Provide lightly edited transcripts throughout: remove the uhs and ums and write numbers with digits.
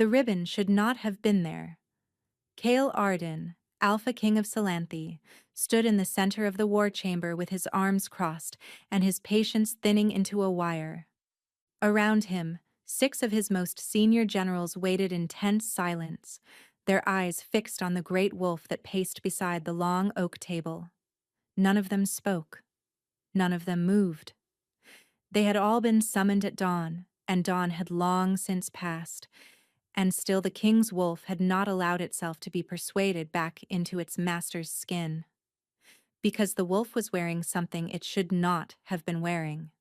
The ribbon should not have been there. Cale Arden, Alpha King of Salanthi, stood in the center of the war chamber with his arms crossed and his patience thinning into a wire. Around him, 6 of his most senior generals waited in tense silence, their eyes fixed on the great wolf that paced beside the long oak table. None of them spoke. None of them moved. They had all been summoned at dawn, and dawn had long since passed, and still the king's wolf had not allowed itself to be persuaded back into its master's skin. Because the wolf was wearing something it should not have been wearing.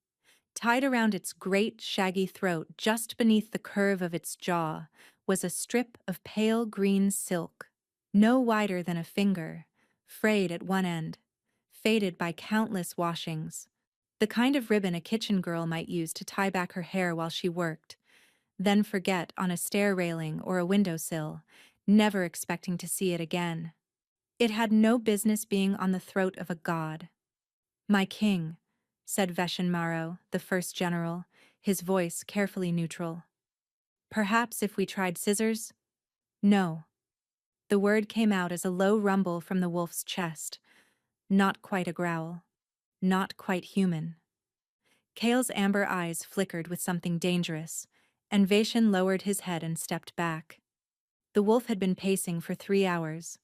Tied around its great, shaggy throat, just beneath the curve of its jaw, was a strip of pale green silk, no wider than a finger, frayed at one end, faded by countless washings, the kind of ribbon a kitchen girl might use to tie back her hair while she worked, then forget on a stair railing or a windowsill, never expecting to see it again. It had no business being on the throat of a god. "My king," said Veshenmaro, the first general, his voice carefully neutral. "Perhaps if we tried scissors?" "No." The word came out as a low rumble from the wolf's chest. Not quite a growl. Not quite human. Cale's amber eyes flickered with something dangerous, and Vashen lowered his head and stepped back. The wolf had been pacing for 3 hours.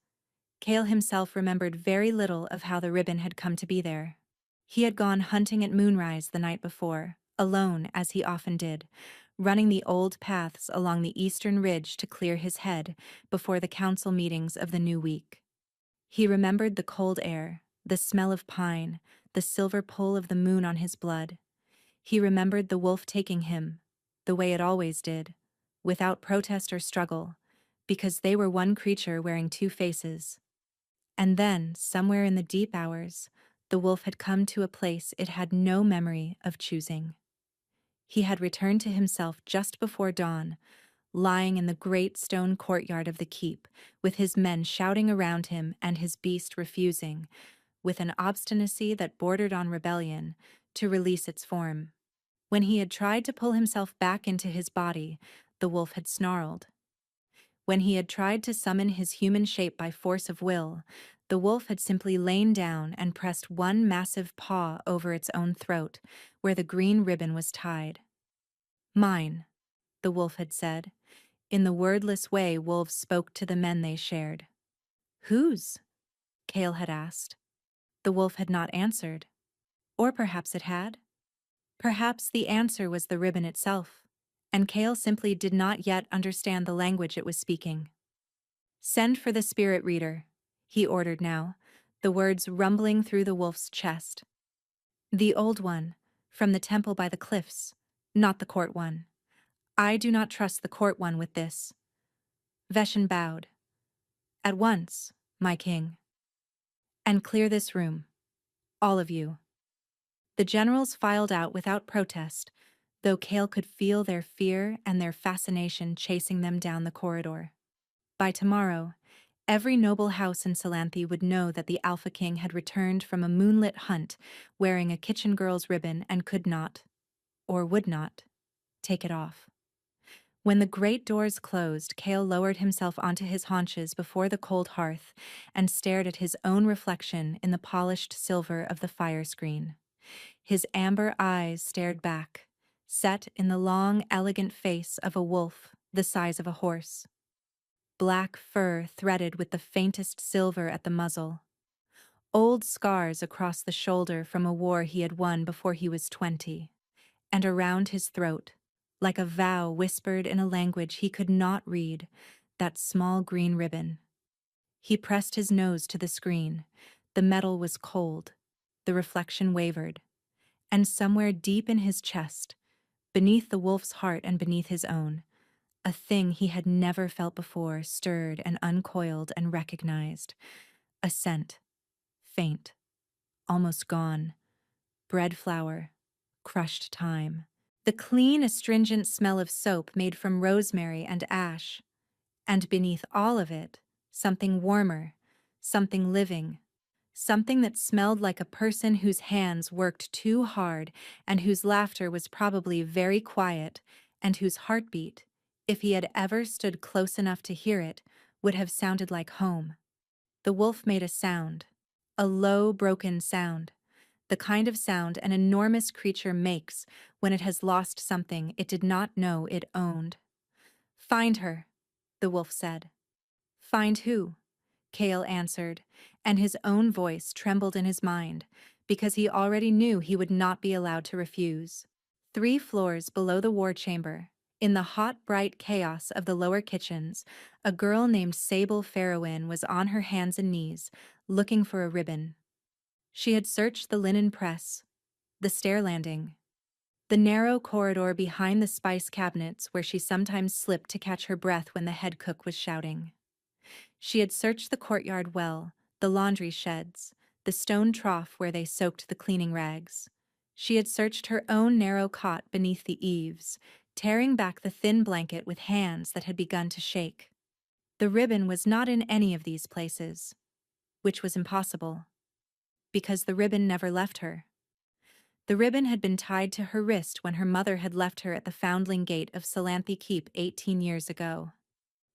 Cale himself remembered very little of how the ribbon had come to be there. He had gone hunting at moonrise the night before, alone as he often did, running the old paths along the eastern ridge to clear his head before the council meetings of the new week. He remembered the cold air, the smell of pine, the silver pull of the moon on his blood. He remembered the wolf taking him, the way it always did, without protest or struggle, because they were one creature wearing 2 faces. And then, somewhere in the deep hours, the wolf had come to a place it had no memory of choosing. He had returned to himself just before dawn, lying in the great stone courtyard of the keep, with his men shouting around him and his beast refusing, with an obstinacy that bordered on rebellion, to release its form. When he had tried to pull himself back into his body, the wolf had snarled. When he had tried to summon his human shape by force of will, the wolf had simply lain down and pressed one massive paw over its own throat, where the green ribbon was tied. "Mine," the wolf had said, in the wordless way wolves spoke to the men they shared. "Whose?" Cale had asked. The wolf had not answered. Or perhaps it had. Perhaps the answer was the ribbon itself, and Cale simply did not yet understand the language it was speaking. "Send for the spirit reader," he ordered now, the words rumbling through the wolf's chest. "The old one, from the temple by the cliffs, not the court one. I do not trust the court one with this." Veshen bowed. "At once, my king. And clear this room. All of you." The generals filed out without protest, though Cale could feel their fear and their fascination chasing them down the corridor. By tomorrow, every noble house in Salanthi would know that the Alpha King had returned from a moonlit hunt wearing a kitchen girl's ribbon and could not, or would not, take it off. When the great doors closed, Cale lowered himself onto his haunches before the cold hearth and stared at his own reflection in the polished silver of the fire screen. His amber eyes stared back, set in the long, elegant face of a wolf the size of a horse. Black fur threaded with the faintest silver at the muzzle. Old scars across the shoulder from a war he had won before he was 20. And around his throat, like a vow whispered in a language he could not read, that small green ribbon. He pressed his nose to the screen. The metal was cold. The reflection wavered. And somewhere deep in his chest, beneath the wolf's heart and beneath his own, a thing he had never felt before stirred and uncoiled and recognized. A scent, faint, almost gone, bread flour, crushed thyme. The clean, astringent smell of soap made from rosemary and ash. And beneath all of it, something warmer, something living, something that smelled like a person whose hands worked too hard and whose laughter was probably very quiet and whose heartbeat, if he had ever stood close enough to hear it, would have sounded like home. The wolf made a sound. A low, broken sound. The kind of sound an enormous creature makes when it has lost something it did not know it owned. "Find her," the wolf said. "Find who?" Cale answered, and his own voice trembled in his mind, because he already knew he would not be allowed to refuse. 3 floors below the war chamber, in the hot, bright chaos of the lower kitchens, a girl named Sable Farrowin was on her hands and knees, looking for a ribbon. She had searched the linen press, the stair landing, the narrow corridor behind the spice cabinets where she sometimes slipped to catch her breath when the head cook was shouting. She had searched the courtyard well, the laundry sheds, the stone trough where they soaked the cleaning rags. She had searched her own narrow cot beneath the eaves, tearing back the thin blanket with hands that had begun to shake. The ribbon was not in any of these places, which was impossible, because the ribbon never left her. The ribbon had been tied to her wrist when her mother had left her at the Foundling Gate of Salanthe Keep 18 years ago.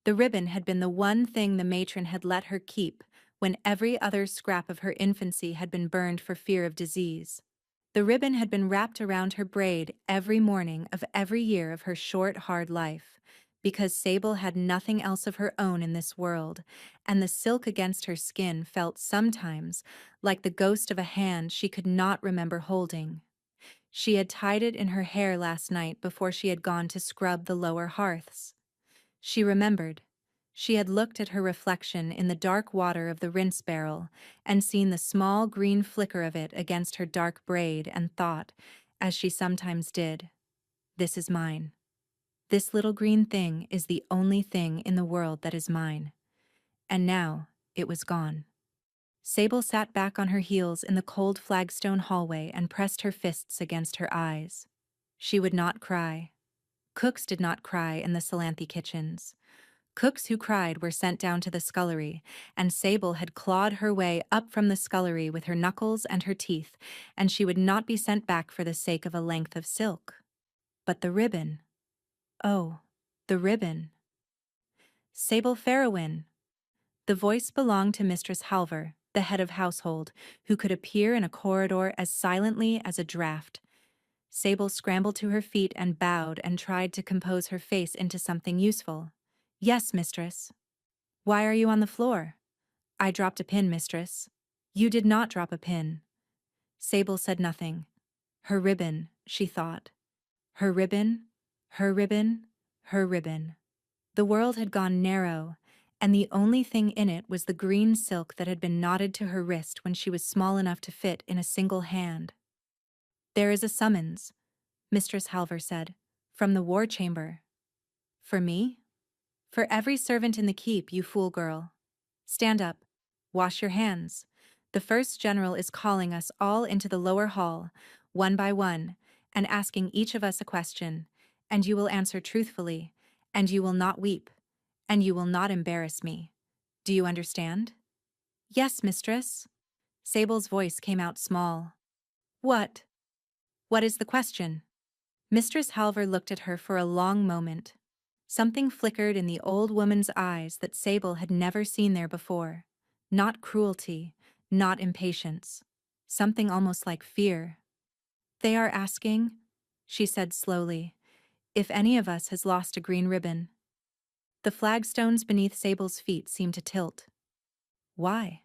The ribbon had been the one thing the matron had let her keep when every other scrap of her infancy had been burned for fear of disease. The ribbon had been wrapped around her braid every morning of every year of her short, hard life, because Sable had nothing else of her own in this world, and the silk against her skin felt sometimes like the ghost of a hand she could not remember holding. She had tied it in her hair last night before she had gone to scrub the lower hearths. She remembered. She had looked at her reflection in the dark water of the rinse barrel and seen the small green flicker of it against her dark braid and thought, as she sometimes did, "This is mine. This little green thing is the only thing in the world that is mine." And now it was gone. Sable sat back on her heels in the cold flagstone hallway and pressed her fists against her eyes. She would not cry. Cooks did not cry in the Salanthe kitchens. Cooks who cried were sent down to the scullery, and Sable had clawed her way up from the scullery with her knuckles and her teeth, and she would not be sent back for the sake of a length of silk. But the ribbon. Oh, the ribbon. Sable Farrowin. The voice belonged to Mistress Halver, the head of household, who could appear in a corridor as silently as a draught. Sable scrambled to her feet and bowed and tried to compose her face into something useful. "Yes, mistress." "Why are you on the floor?" "I dropped a pin, mistress." "You did not drop a pin." Sable said nothing. Her ribbon, she thought. Her ribbon, her ribbon, her ribbon. The world had gone narrow, and the only thing in it was the green silk that had been knotted to her wrist when she was small enough to fit in a single hand. "There is a summons," Mistress Halver said, "from the war chamber." "For me?" "For every servant in the keep, you fool girl. Stand up. Wash your hands. The first general is calling us all into the lower hall, one by one, and asking each of us a question, and you will answer truthfully, and you will not weep, and you will not embarrass me. Do you understand?" "Yes, mistress." Sable's voice came out small. "What? What is the question?" Mistress Halver looked at her for a long moment. Something flickered in the old woman's eyes that Sable had never seen there before. Not cruelty, not impatience. Something almost like fear. "They are asking," she said slowly, "if any of us has lost a green ribbon." The flagstones beneath Sable's feet seemed to tilt. "Why?"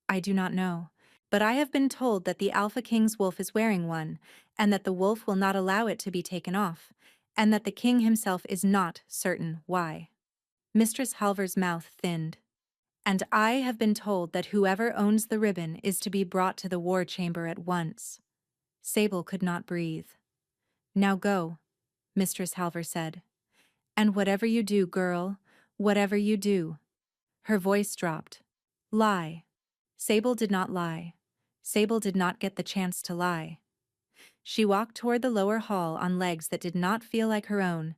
"I do not know. But I have been told that the Alpha King's wolf is wearing one, and that the wolf will not allow it to be taken off, and that the king himself is not certain why." Mistress Halver's mouth thinned. "And I have been told that whoever owns the ribbon is to be brought to the war chamber at once." Sable could not breathe. "Now go," Mistress Halver said. "And whatever you do, girl, whatever you do." Her voice dropped. "Lie." Sable did not lie. Sable did not get the chance to lie. She walked toward the lower hall on legs that did not feel like her own,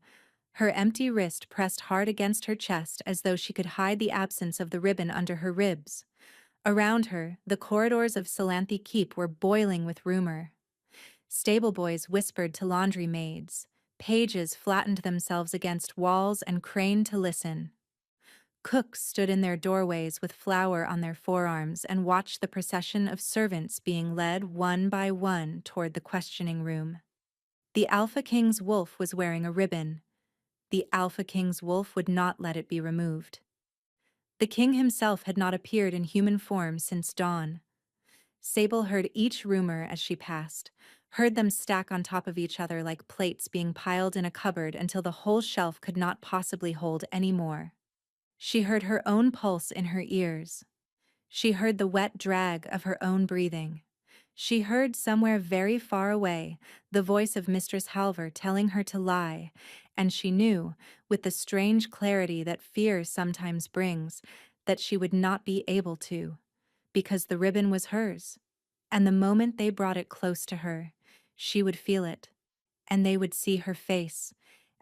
her empty wrist pressed hard against her chest as though she could hide the absence of the ribbon under her ribs. Around her, the corridors of Salanthe Keep were boiling with rumor. Stable boys whispered to laundry maids. Pages flattened themselves against walls and craned to listen. Cooks stood in their doorways with flour on their forearms and watched the procession of servants being led one by one toward the questioning room. The Alpha King's wolf was wearing a ribbon. The Alpha King's wolf would not let it be removed. The king himself had not appeared in human form since dawn. Sable heard each rumor as she passed, heard them stack on top of each other like plates being piled in a cupboard until the whole shelf could not possibly hold any more. She heard her own pulse in her ears. She heard the wet drag of her own breathing. She heard somewhere very far away the voice of Mistress Halver telling her to lie, and she knew, with the strange clarity that fear sometimes brings, that she would not be able to, because the ribbon was hers, and the moment they brought it close to her, she would feel it, and they would see her face,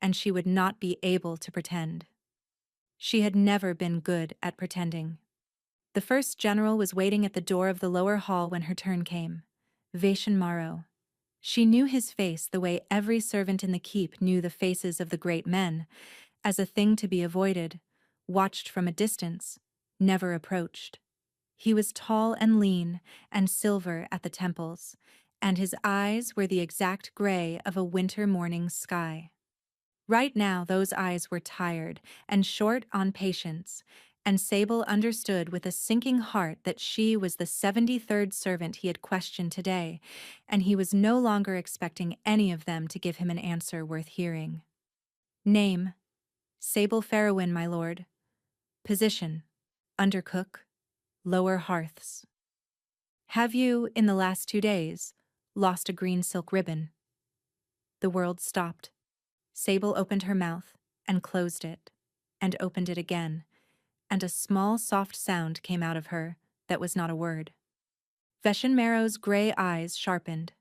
and she would not be able to pretend. She had never been good at pretending. The first general was waiting at the door of the lower hall when her turn came. Vaishon Morrow. She knew his face the way every servant in the keep knew the faces of the great men, as a thing to be avoided, watched from a distance, never approached. He was tall and lean, and silver at the temples, and his eyes were the exact gray of a winter morning's sky. Right now those eyes were tired and short on patience, and Sable understood with a sinking heart that she was the 73rd servant he had questioned today, and he was no longer expecting any of them to give him an answer worth hearing. Name: Sable Farrowin, my lord. Position: undercook, lower hearths. Have you, in the last 2 days, lost a green silk ribbon? The world stopped. Sable opened her mouth and closed it, and opened it again, and a small soft sound came out of her that was not a word. Vaishon Morrow's gray eyes sharpened.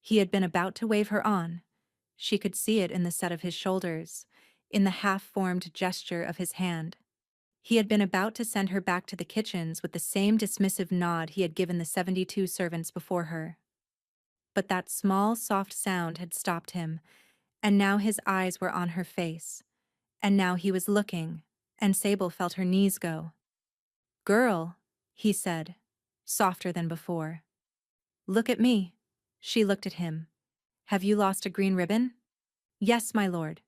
He had been about to wave her on. She could see it in the set of his shoulders, in the half-formed gesture of his hand. He had been about to send her back to the kitchens with the same dismissive nod he had given the 72 servants before her. But that small, soft sound had stopped him, and now his eyes were on her face, and now he was looking, and Sable felt her knees go. "Girl," he said, softer than before. "Look at me." She looked at him. "Have you lost a green ribbon?" "Yes, my lord."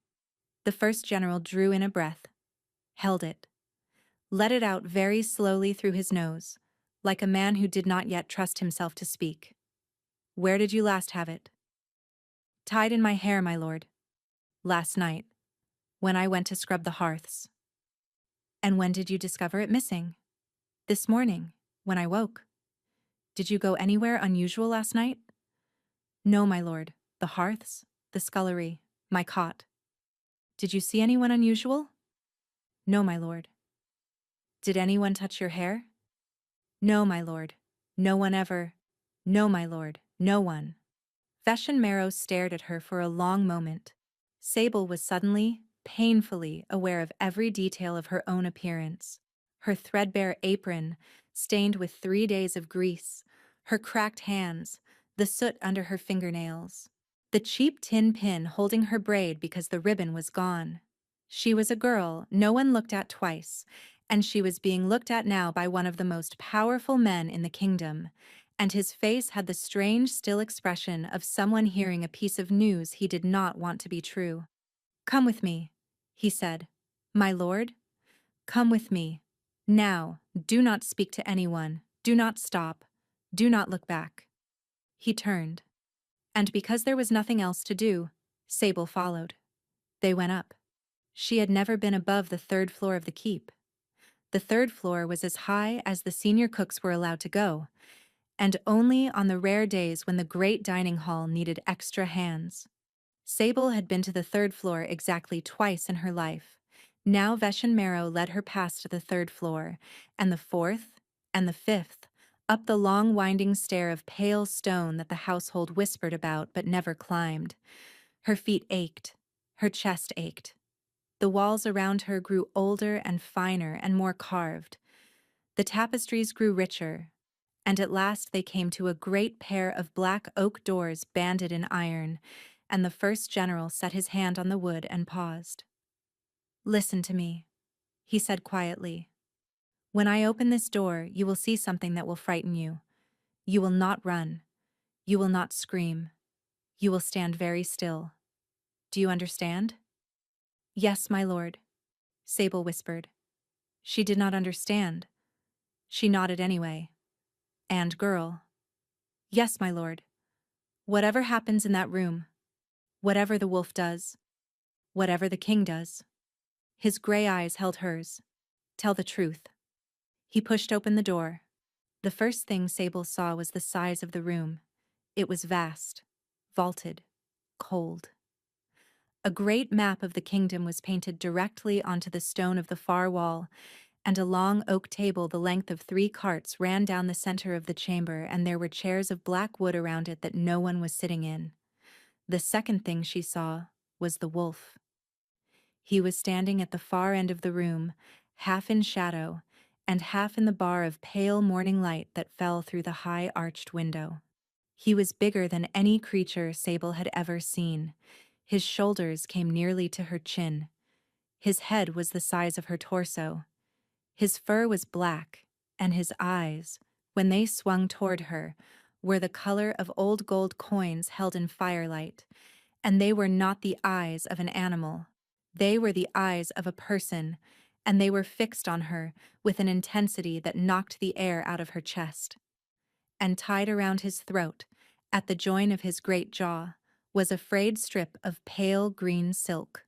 The first general drew in a breath, held it, let it out very slowly through his nose, like a man who did not yet trust himself to speak. "Where did you last have it?" "Tied in my hair, my lord. Last night, when I went to scrub the hearths." "And when did you discover it missing?" "This morning, when I woke." "Did you go anywhere unusual last night?" "No, my lord. The hearths, the scullery, my cot." "Did you see anyone unusual?" "No, my lord." "Did anyone touch your hair?" "No, my lord. No one ever—" "No, my lord, no one." Vaishon Morrow stared at her for a long moment. Sable was suddenly, painfully aware of every detail of her own appearance. Her threadbare apron, stained with 3 days of grease, her cracked hands, the soot under her fingernails, the cheap tin pin holding her braid because the ribbon was gone. She was a girl no one looked at twice, and she was being looked at now by one of the most powerful men in the kingdom, and his face had the strange, still expression of someone hearing a piece of news he did not want to be true. "Come with me," he said. "My lord? Come with me. Now, do not speak to anyone. Do not stop. Do not look back." He turned. And because there was nothing else to do, Sable followed. They went up. She had never been above the 3rd floor of the keep. The 3rd floor was as high as the senior cooks were allowed to go, and only on the rare days when the great dining hall needed extra hands. Sable had been to the 3rd floor exactly twice in her life. Now Vaishon Morrow led her past the 3rd floor, and the 4th, and the 5th, up the long winding stair of pale stone that the household whispered about but never climbed. Her feet ached. Her chest ached. The walls around her grew older and finer and more carved. The tapestries grew richer, and at last they came to a great pair of black oak doors banded in iron, and the first general set his hand on the wood and paused. "Listen to me," he said quietly. "When I open this door, you will see something that will frighten you. You will not run. You will not scream. You will stand very still. Do you understand?" "Yes, my lord," Sable whispered. She did not understand. She nodded anyway. "And girl." "Yes, my lord. Whatever happens in that room, whatever the wolf does, whatever the king does." His gray eyes held hers. "Tell the truth." He pushed open the door. The first thing Sable saw was the size of the room. It was vast, vaulted, cold. A great map of the kingdom was painted directly onto the stone of the far wall, and a long oak table the length of 3 carts ran down the center of the chamber, and there were chairs of black wood around it that no one was sitting in. The second thing she saw was the wolf. He was standing at the far end of the room, half in shadow, and half in the bar of pale morning light that fell through the high arched window. He was bigger than any creature Sable had ever seen. His shoulders came nearly to her chin. His head was the size of her torso. His fur was black, and his eyes, when they swung toward her, were the color of old gold coins held in firelight, and they were not the eyes of an animal. They were the eyes of a person, and they were fixed on her with an intensity that knocked the air out of her chest. And tied around his throat, at the join of his great jaw, was a frayed strip of pale green silk.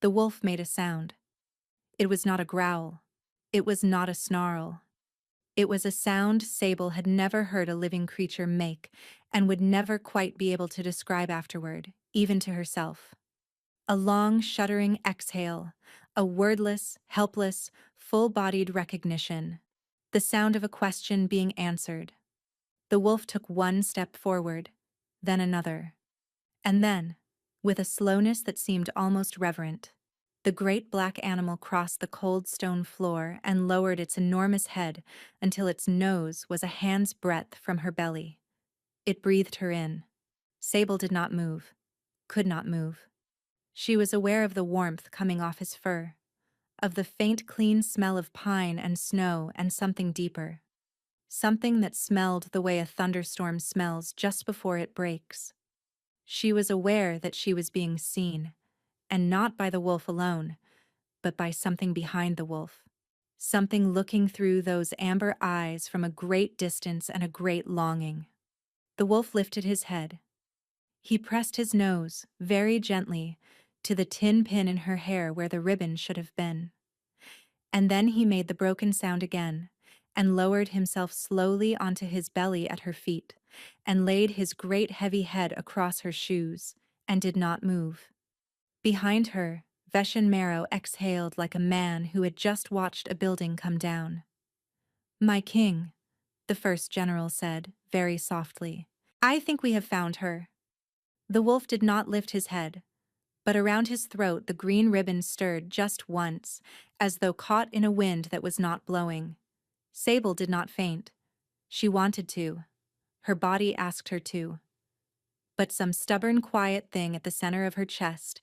The wolf made a sound. It was not a growl. It was not a snarl. It was a sound Sable had never heard a living creature make, and would never quite be able to describe afterward, even to herself. A long, shuddering exhale, a wordless, helpless, full-bodied recognition. The sound of a question being answered. The wolf took one step forward, then another. And then, with a slowness that seemed almost reverent, the great black animal crossed the cold stone floor and lowered its enormous head until its nose was a hand's breadth from her belly. It breathed her in. Sable did not move, could not move. She was aware of the warmth coming off his fur, of the faint clean smell of pine and snow, and something deeper. Something that smelled the way a thunderstorm smells just before it breaks. She was aware that she was being seen, and not by the wolf alone, but by something behind the wolf. Something looking through those amber eyes from a great distance and a great longing. The wolf lifted his head. He pressed his nose, very gently, to the tin pin in her hair where the ribbon should have been. And then he made the broken sound again, and lowered himself slowly onto his belly at her feet, and laid his great heavy head across her shoes, and did not move. Behind her, Veshin Marrow exhaled like a man who had just watched a building come down. "My king," the first general said, very softly, "I think we have found her." The wolf did not lift his head, but around his throat the green ribbon stirred just once, as though caught in a wind that was not blowing. Sable did not faint. She wanted to. Her body asked her to. But some stubborn, quiet thing at the center of her chest,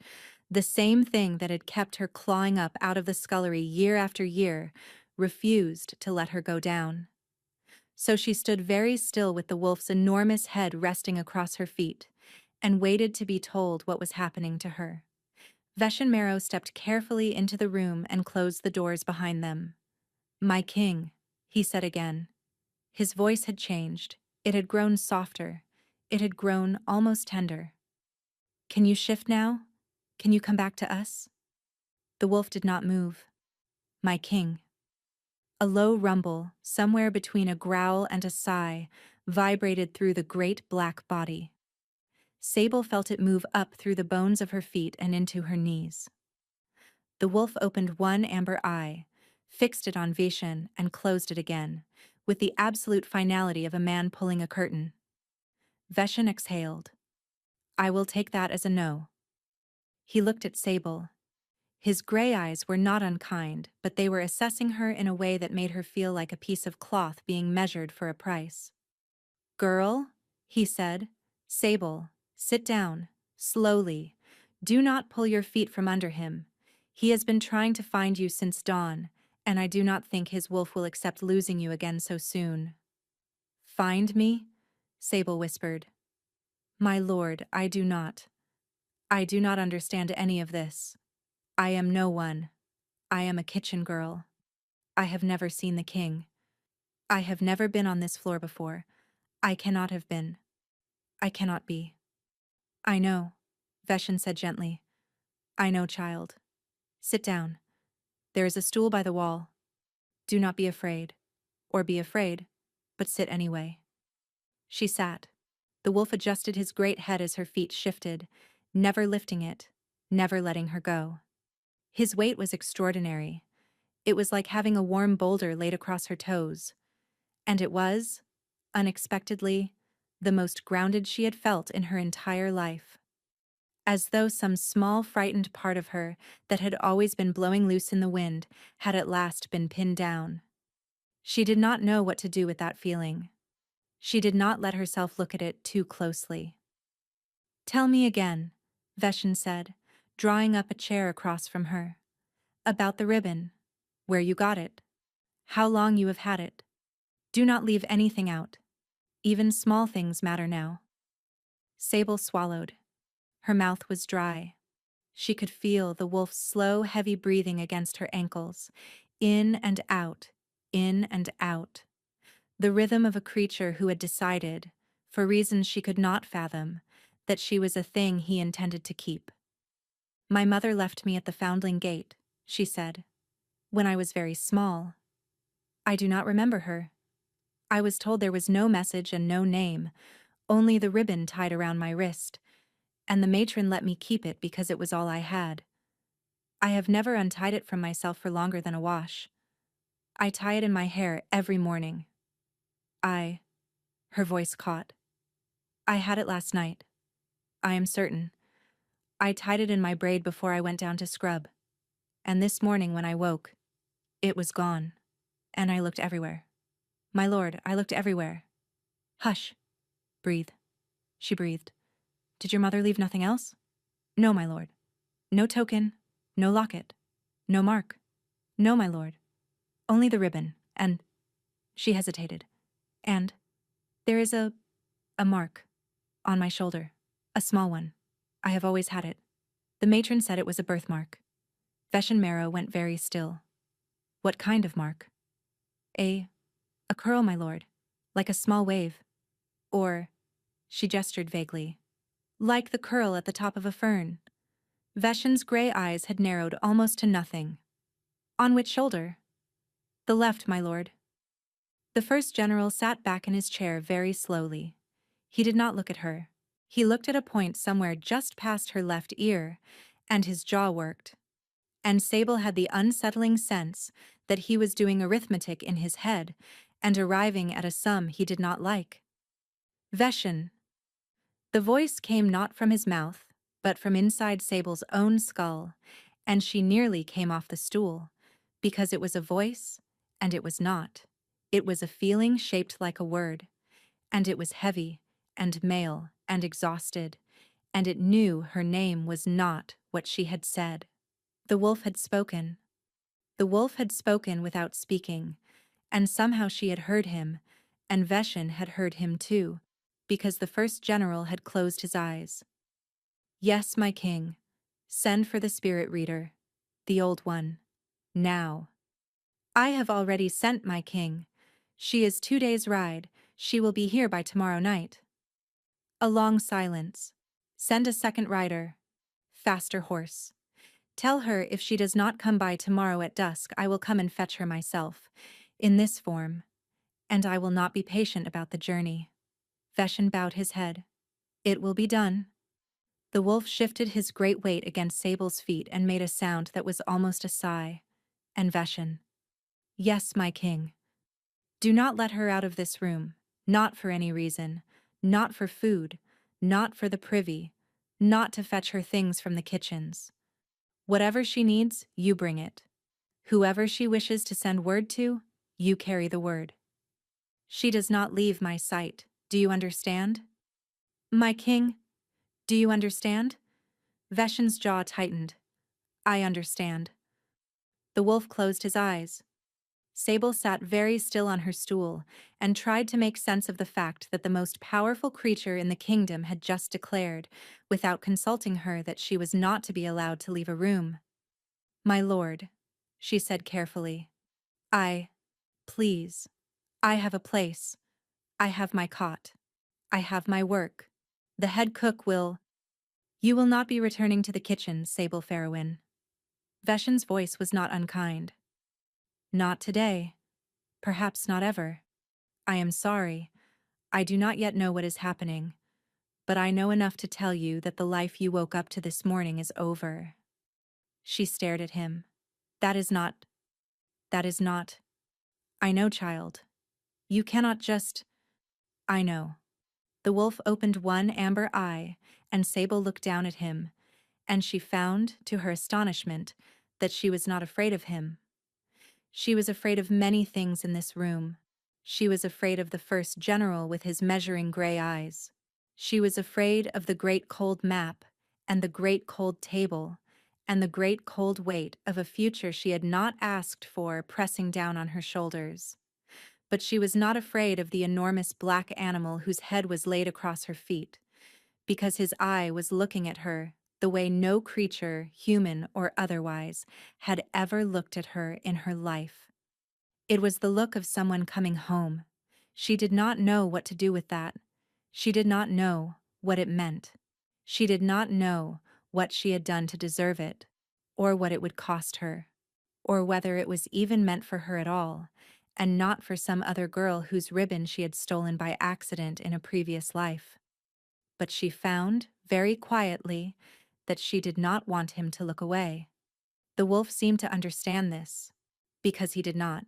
the same thing that had kept her clawing up out of the scullery year after year, refused to let her go down. So she stood very still with the wolf's enormous head resting across her feet, and waited to be told what was happening to her. Veshin Marrow stepped carefully into the room and closed the doors behind them. "My king," he said again. His voice had changed. It had grown softer. It had grown almost tender. "Can you shift now? Can you come back to us?" The wolf did not move. "My king." A low rumble, somewhere between a growl and a sigh, vibrated through the great black body. Sable felt it move up through the bones of her feet and into her knees. The wolf opened one amber eye, fixed it on Vishen, and closed it again, with the absolute finality of a man pulling a curtain. Veshin exhaled. "I will take that as a no." He looked at Sable. His gray eyes were not unkind, but they were assessing her in a way that made her feel like a piece of cloth being measured for a price. "Girl," he said. "Sable, sit down, Slowly. Do not pull your feet from under him. He has been trying to find you since dawn, and I do not think his wolf will accept losing you again so soon. Find me? Sable whispered. My lord, I do not. I do not understand any of this. I am no one. I am a kitchen girl. I have never seen the king. I have never been on this floor before. I cannot have been. I cannot be. I know, Veshin said gently. I know, child. Sit down. There is a stool by the wall. Do not be afraid. Or be afraid, but sit anyway. She sat. The wolf adjusted his great head as her feet shifted, never lifting it, never letting her go. His weight was extraordinary. It was like having a warm boulder laid across her toes. And it was, unexpectedly, the most grounded she had felt in her entire life. As though some small frightened part of her that had always been blowing loose in the wind had at last been pinned down. She did not know what to do with that feeling. She did not let herself look at it too closely. Tell me again, Veshin said, drawing up a chair across from her. About the ribbon. Where you got it. How long you have had it. Do not leave anything out. Even small things matter now. Sable swallowed. Her mouth was dry. She could feel the wolf's slow, heavy breathing against her ankles, in and out, in and out. The rhythm of a creature who had decided, for reasons she could not fathom, that she was a thing he intended to keep. My mother left me at the Foundling Gate, she said, when I was very small. I do not remember her. I was told there was no message and no name, only the ribbon tied around my wrist, and the matron let me keep it because it was all I had. I have never untied it from myself for longer than a wash. I tie it in my hair every morning. Her voice caught. I had it last night. I am certain. I tied it in my braid before I went down to scrub. And this morning when I woke, it was gone. And I looked everywhere. My lord, I looked everywhere. Hush. Breathe. She breathed. Did your mother leave nothing else? No, my lord. No token, no locket, no mark. No, my lord. Only the ribbon, and... She hesitated. And there is a mark on my shoulder. A small one. I have always had it. The matron said it was a birthmark. Veshin Marrow went very still. What kind of mark? A curl, my lord. Like a small wave. Or, she gestured vaguely, like the curl at the top of a fern. Veshin's gray eyes had narrowed almost to nothing. On which shoulder? The left, my lord. The first general sat back in his chair very slowly. He did not look at her. He looked at a point somewhere just past her left ear, and his jaw worked. And Sable had the unsettling sense that he was doing arithmetic in his head and arriving at a sum he did not like. Veshin. The voice came not from his mouth, but from inside Sable's own skull, and she nearly came off the stool, because it was a voice, and it was not. It was a feeling shaped like a word, and it was heavy, and male, and exhausted, and it knew her name was not what she had said. The wolf had spoken. The wolf had spoken without speaking, and somehow she had heard him, and Veshin had heard him too, because the first general had closed his eyes. Yes, my king. Send for the spirit reader, the old one. Now. I have already sent my king. She is 2 days' ride. She will be here by tomorrow night. A long silence. Send a second rider. Faster horse. Tell her if she does not come by tomorrow at dusk, I will come and fetch her myself, in this form, and I will not be patient about the journey. Veshin bowed his head. It will be done. The wolf shifted his great weight against Sable's feet and made a sound that was almost a sigh. And Veshin. Yes, my king. Do not let her out of this room, not for any reason, not for food, not for the privy, not to fetch her things from the kitchens. Whatever she needs, you bring it. Whoever she wishes to send word to, you carry the word. She does not leave my sight, do you understand? My king, Do you understand? Veshin's jaw tightened. I understand. The wolf closed his eyes. Sable sat very still on her stool and tried to make sense of the fact that the most powerful creature in the kingdom had just declared, without consulting her, that she was not to be allowed to leave a room. My lord, she said carefully. Please. I have a place. I have my cot. I have my work. The head cook will— You will not be returning to the kitchen, Sable Farrowin. Veshin's voice was not unkind. Not today. Perhaps not ever. I am sorry. I do not yet know what is happening. But I know enough to tell you that the life you woke up to this morning is over. She stared at him. That is not. I know, child. You cannot just— I know. The wolf opened one amber eye, and Sable looked down at him, and she found, to her astonishment, that she was not afraid of him. She was afraid of many things in this room. She was afraid of the first general with his measuring gray eyes. She was afraid of the great cold map, and the great cold table, and the great cold weight of a future she had not asked for pressing down on her shoulders. But she was not afraid of the enormous black animal whose head was laid across her feet, because his eye was looking at her the way no creature, human or otherwise, had ever looked at her in her life. It was the look of someone coming home. She did not know what to do with that. She did not know what it meant. She did not know what she had done to deserve it, or what it would cost her, or whether it was even meant for her at all, and not for some other girl whose ribbon she had stolen by accident in a previous life. But she found, very quietly, that she did not want him to look away. The wolf seemed to understand this, because he did not.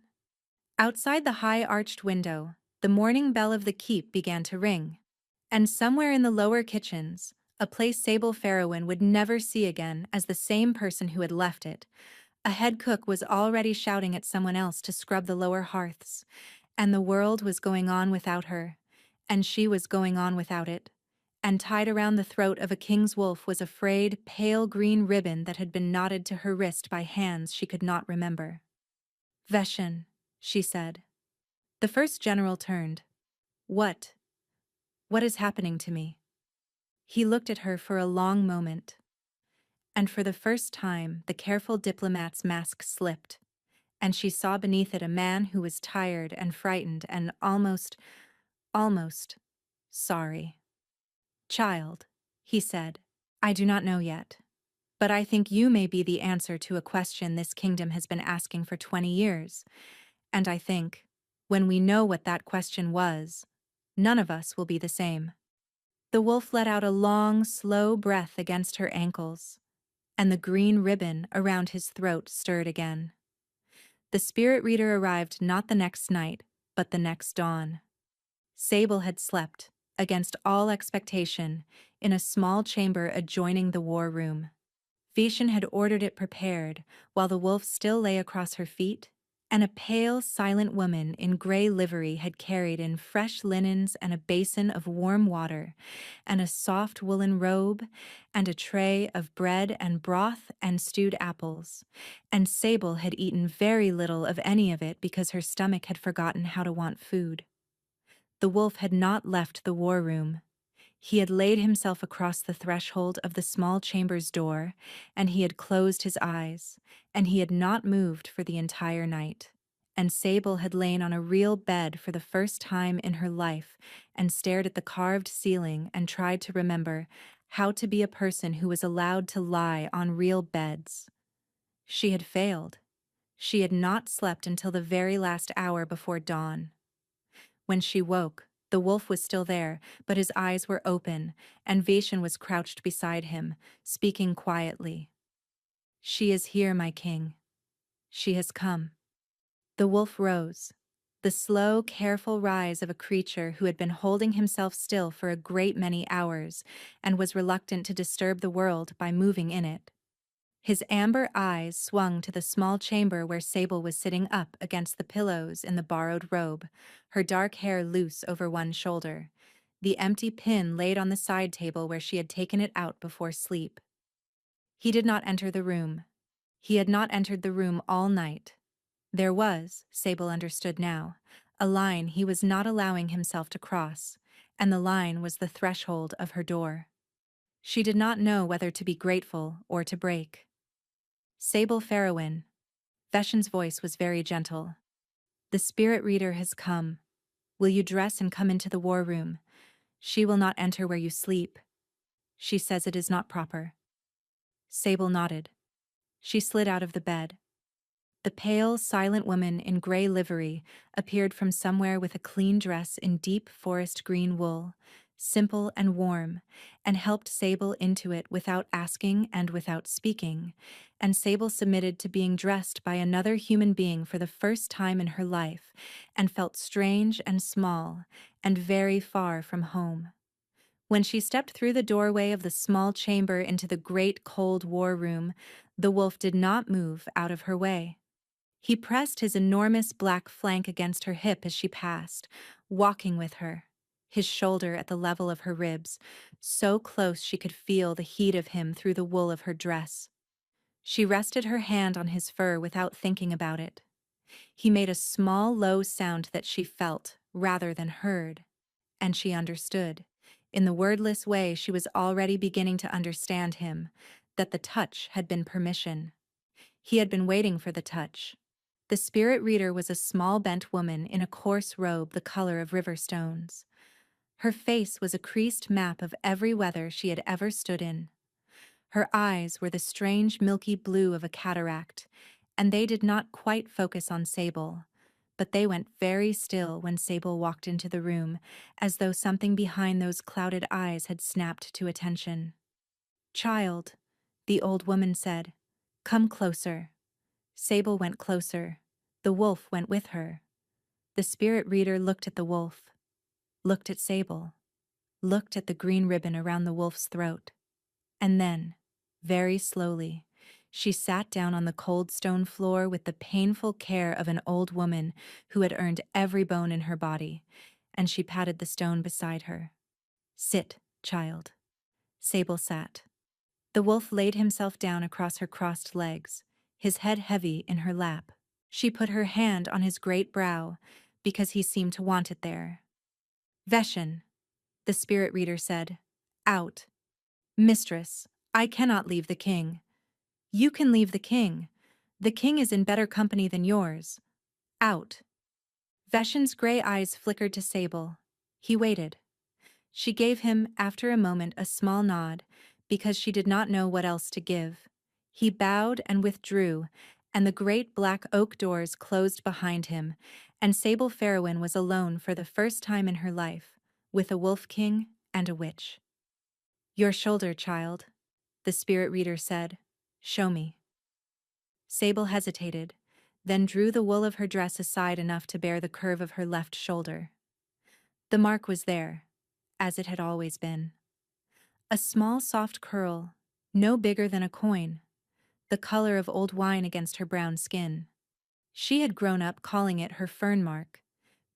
Outside the high-arched window, the morning bell of the keep began to ring, and somewhere in the lower kitchens, a place Sable Farrowin would never see again as the same person who had left it, a head cook was already shouting at someone else to scrub the lower hearths, and the world was going on without her, and she was going on without it, and tied around the throat of a king's wolf was a frayed, pale green ribbon that had been knotted to her wrist by hands she could not remember. Veshin, she said. The first general turned. What is happening to me? He looked at her for a long moment. And for the first time, the careful diplomat's mask slipped, and she saw beneath it a man who was tired and frightened and almost sorry. Child, he said, I do not know yet, but I think you may be the answer to a question this kingdom has been asking for 20 years, and I think, when we know what that question was, none of us will be the same. The wolf let out a long, slow breath against her ankles, and the green ribbon around his throat stirred again. The spirit reader arrived not the next night, but the next dawn. Sable had slept, against all expectation, in a small chamber adjoining the war room. Vishen had ordered it prepared, while the wolf still lay across her feet, and a pale, silent woman in gray livery had carried in fresh linens and a basin of warm water, and a soft woolen robe, and a tray of bread and broth and stewed apples, and Sable had eaten very little of any of it because her stomach had forgotten how to want food. The wolf had not left the war room. He had laid himself across the threshold of the small chamber's door, and he had closed his eyes, and he had not moved for the entire night. And Sable had lain on a real bed for the first time in her life and stared at the carved ceiling and tried to remember how to be a person who was allowed to lie on real beds. She had failed. She had not slept until the very last hour before dawn. When she woke, the wolf was still there, but his eyes were open, and Vishen was crouched beside him, speaking quietly. She is here, my king. She has come. The wolf rose, the slow, careful rise of a creature who had been holding himself still for a great many hours and was reluctant to disturb the world by moving in it. His amber eyes swung to the small chamber where Sable was sitting up against the pillows in the borrowed robe, her dark hair loose over one shoulder, the empty pin laid on the side table where she had taken it out before sleep. He did not enter the room. He had not entered the room all night. There was, Sable understood now, a line he was not allowing himself to cross, and the line was the threshold of her door. She did not know whether to be grateful or to break. Sable Farrowin. Veshen's voice was very gentle. The spirit reader has come. Will you dress and come into the war room? She will not enter where you sleep. She says it is not proper. Sable nodded. She slid out of the bed. The pale, silent woman in gray livery appeared from somewhere with a clean dress in deep forest green wool, simple and warm, and helped Sable into it without asking and without speaking, and Sable submitted to being dressed by another human being for the first time in her life, and felt strange and small, and very far from home. When she stepped through the doorway of the small chamber into the great cold war room, the wolf did not move out of her way. He pressed his enormous black flank against her hip as she passed, walking with her, his shoulder at the level of her ribs, so close she could feel the heat of him through the wool of her dress. She rested her hand on his fur without thinking about it. He made a small, low sound that she felt, rather than heard, and she understood. In the wordless way she was already beginning to understand him, that the touch had been permission. He had been waiting for the touch. The spirit reader was a small bent woman in a coarse robe the color of river stones. Her face was a creased map of every weather she had ever stood in. Her eyes were the strange milky blue of a cataract, and they did not quite focus on Sable, but they went very still when Sable walked into the room, as though something behind those clouded eyes had snapped to attention. "Child," the old woman said, "come closer." Sable went closer. The wolf went with her. The spirit reader looked at the wolf, looked at Sable, looked at the green ribbon around the wolf's throat. And then, very slowly, she sat down on the cold stone floor with the painful care of an old woman who had earned every bone in her body, and she patted the stone beside her. "Sit, child." Sable sat. The wolf laid himself down across her crossed legs, his head heavy in her lap. She put her hand on his great brow, because he seemed to want it there. "Veshen," the spirit reader said. "Out." "Mistress, I cannot leave the king." "You can leave the king. The king is in better company than yours." "Out." Veshen's gray eyes flickered to Sable. He waited. She gave him, after a moment, a small nod, because she did not know what else to give. He bowed and withdrew, and the great black oak doors closed behind him, and Sable Farrowin was alone for the first time in her life, with a wolf king and a witch. "Your shoulder, child," the spirit reader said. "Show me." Sable hesitated, then drew the wool of her dress aside enough to bear the curve of her left shoulder. The mark was there, as it had always been. A small soft curl, no bigger than a coin, the color of old wine against her brown skin. She had grown up calling it her fern mark,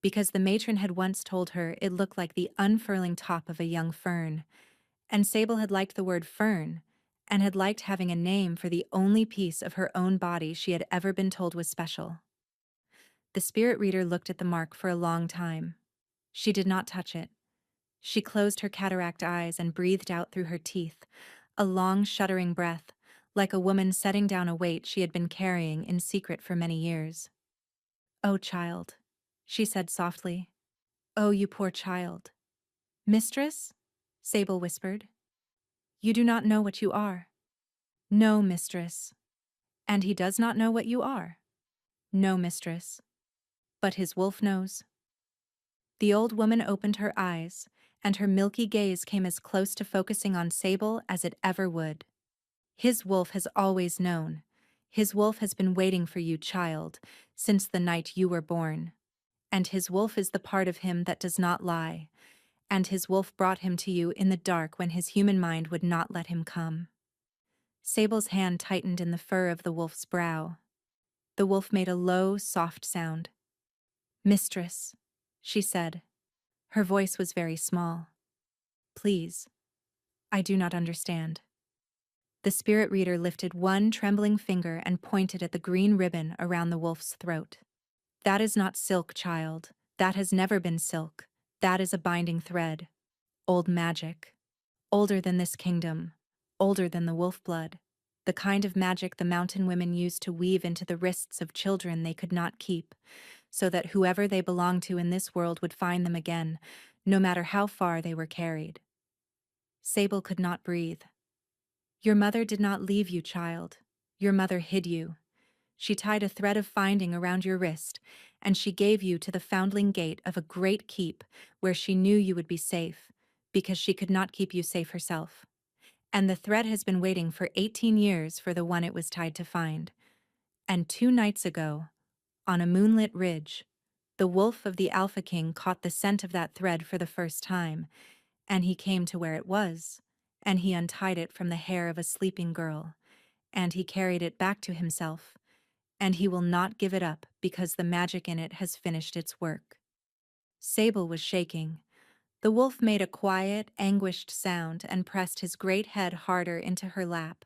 because the matron had once told her it looked like the unfurling top of a young fern, and Sable had liked the word fern, and had liked having a name for the only piece of her own body she had ever been told was special. The spirit reader looked at the mark for a long time. She did not touch it. She closed her cataract eyes and breathed out through her teeth, a long shuddering breath, like a woman setting down a weight she had been carrying in secret for many years. "Oh, child," she said softly. "Oh, you poor child." "Mistress?" Sable whispered. "You do not know what you are." "No, mistress." "And he does not know what you are." "No, mistress." "But his wolf knows." The old woman opened her eyes, and her milky gaze came as close to focusing on Sable as it ever would. "His wolf has always known. His wolf has been waiting for you, child, since the night you were born. And his wolf is the part of him that does not lie, and his wolf brought him to you in the dark when his human mind would not let him come." Sable's hand tightened in the fur of the wolf's brow. The wolf made a low, soft sound. "Mistress," she said. Her voice was very small. Please, I do not understand. The spirit reader lifted one trembling finger and pointed at the green ribbon around the wolf's throat. That is not silk, child. That has never been silk. That is a binding thread. Old magic. Older than this kingdom. Older than the wolf blood. The kind of magic the mountain women used to weave into the wrists of children they could not keep, so that whoever they belonged to in this world would find them again, no matter how far they were carried. Sable could not breathe. Your mother did not leave you, child. Your mother hid you. She tied a thread of finding around your wrist, and she gave you to the foundling gate of a great keep where she knew you would be safe, because she could not keep you safe herself. And the thread has been waiting for 18 years for the one it was tied to find. And 2 nights ago, on a moonlit ridge, the wolf of the Alpha King caught the scent of that thread for the first time, and he came to where it was, and he untied it from the hair of a sleeping girl, and he carried it back to himself, and he will not give it up because the magic in it has finished its work. Sable was shaking. The wolf made a quiet, anguished sound and pressed his great head harder into her lap.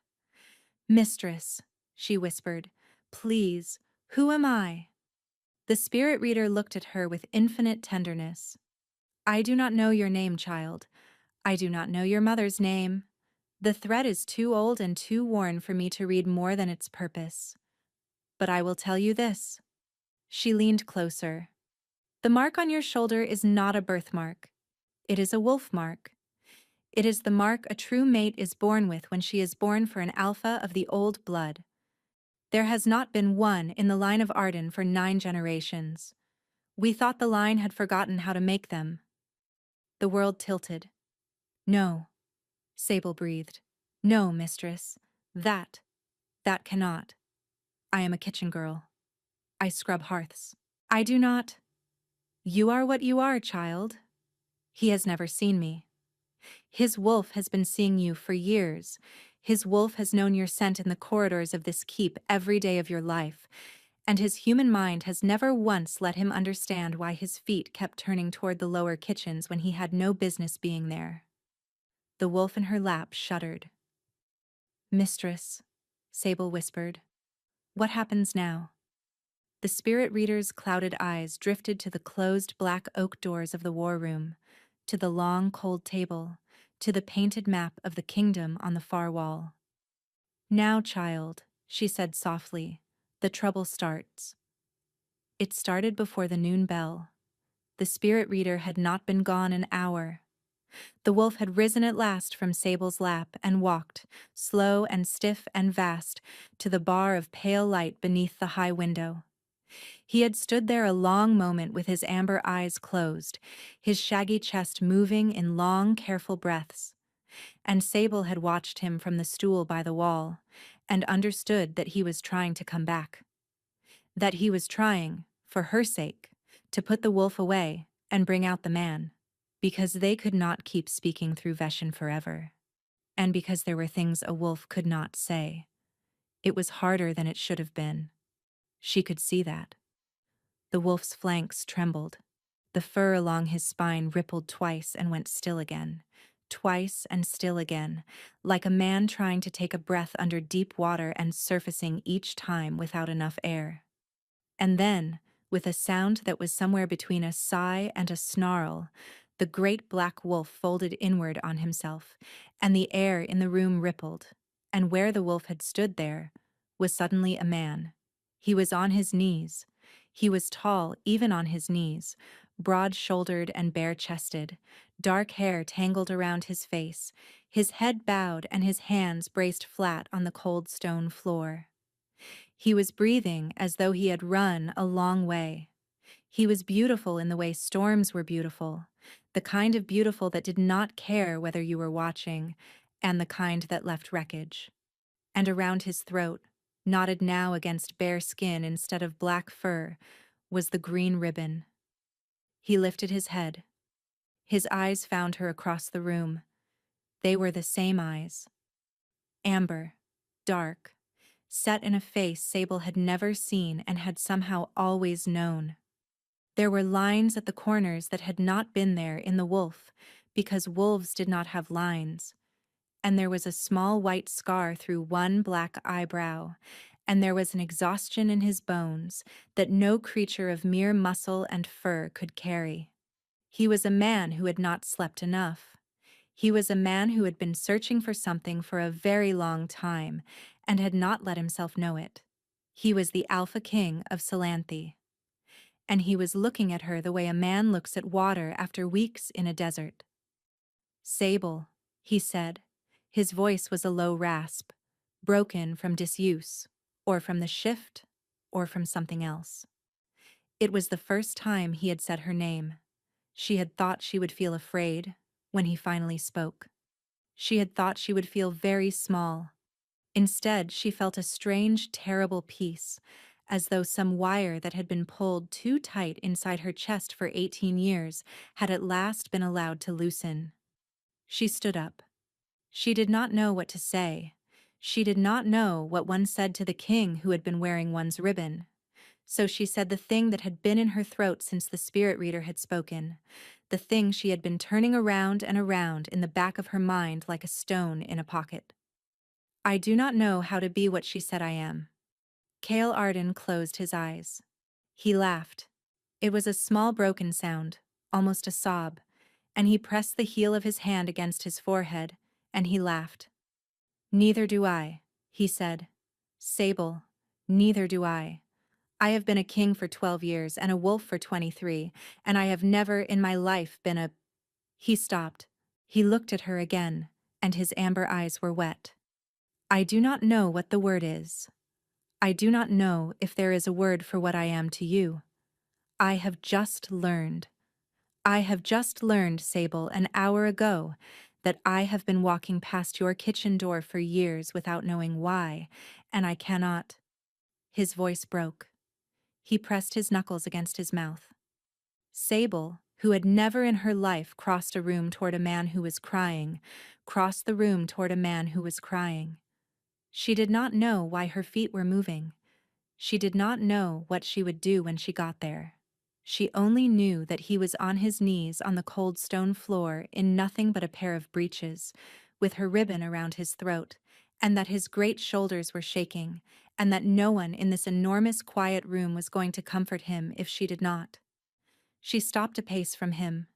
Mistress, she whispered, please, who am I? The spirit reader looked at her with infinite tenderness. I do not know your name, child. I do not know your mother's name. The thread is too old and too worn for me to read more than its purpose. But I will tell you this. She leaned closer. The mark on your shoulder is not a birthmark. It is a wolf mark. It is the mark a true mate is born with when she is born for an alpha of the old blood. There has not been one in the line of Arden for 9 generations. We thought the line had forgotten how to make them. The world tilted. No, Sable breathed. No, mistress. That cannot. I am a kitchen girl. I scrub hearths. I do not. You are what you are, child. He has never seen me. His wolf has been seeing you for years. His wolf has known your scent in the corridors of this keep every day of your life, and his human mind has never once let him understand why his feet kept turning toward the lower kitchens when he had no business being there. The wolf in her lap shuddered. Mistress, Sable whispered, what happens now? The spirit reader's clouded eyes drifted to the closed black oak doors of the war room, to the long cold table, to the painted map of the kingdom on the far wall. Now, child, she said softly, the trouble starts. It started before the noon bell. The spirit reader had not been gone an hour. The wolf had risen at last from Sable's lap and walked, slow and stiff and vast, to the bar of pale light beneath the high window. He had stood there a long moment with his amber eyes closed, his shaggy chest moving in long, careful breaths. And Sable had watched him from the stool by the wall, and understood that he was trying to come back. That he was trying, for her sake, to put the wolf away and bring out the man, because they could not keep speaking through Veshin forever. And because there were things a wolf could not say. It was harder than it should have been. She could see that. The wolf's flanks trembled. The fur along his spine rippled twice and went still again. Twice and still again, like a man trying to take a breath under deep water and surfacing each time without enough air. And then, with a sound that was somewhere between a sigh and a snarl, the great black wolf folded inward on himself, and the air in the room rippled, and where the wolf had stood there was suddenly a man. He was on his knees. He was tall even on his knees, broad-shouldered and bare-chested, dark hair tangled around his face, his head bowed and his hands braced flat on the cold stone floor. He was breathing as though he had run a long way. He was beautiful in the way storms were beautiful, the kind of beautiful that did not care whether you were watching, and the kind that left wreckage. And around his throat, knotted now against bare skin instead of black fur, was the green ribbon. He lifted his head. His eyes found her across the room. They were the same eyes. Amber, dark, set in a face Sable had never seen and had somehow always known. There were lines at the corners that had not been there in the wolf, because wolves did not have lines. And there was a small white scar through one black eyebrow, and there was an exhaustion in his bones that no creature of mere muscle and fur could carry. He was a man who had not slept enough. He was a man who had been searching for something for a very long time and had not let himself know it. He was the Alpha King of Salanthe. And he was looking at her the way a man looks at water after weeks in a desert. "Sable," he said. His voice was a low rasp, broken from disuse, or from the shift, or from something else. It was the first time he had said her name. She had thought she would feel afraid when he finally spoke. She had thought she would feel very small. Instead, she felt a strange, terrible peace, as though some wire that had been pulled too tight inside her chest for 18 years had at last been allowed to loosen. She stood up. She did not know what to say. She did not know what one said to the king who had been wearing one's ribbon. So she said the thing that had been in her throat since the spirit reader had spoken, the thing she had been turning around and around in the back of her mind like a stone in a pocket. "I do not know how to be what she said I am." Cale Arden closed his eyes. He laughed. It was a small broken sound, almost a sob, and he pressed the heel of his hand against his forehead, and he laughed. "Neither do I," he said. "Sable, neither do I. I have been a king for 12 years and a wolf for 23, and I have never in my life been a—" He stopped. He looked at her again, and his amber eyes were wet. "I do not know what the word is. I do not know if there is a word for what I am to you. I have just learned. I have just learned, Sable, an hour ago, that I have been walking past your kitchen door for years without knowing why, and I cannot—" His voice broke. He pressed his knuckles against his mouth. Sable, who had never in her life crossed a room toward a man who was crying, crossed the room toward a man who was crying. She did not know why her feet were moving. She did not know what she would do when she got there. She only knew that he was on his knees on the cold stone floor in nothing but a pair of breeches, with her ribbon around his throat, and that his great shoulders were shaking, and that no one in this enormous quiet room was going to comfort him if she did not. She stopped a pace from him.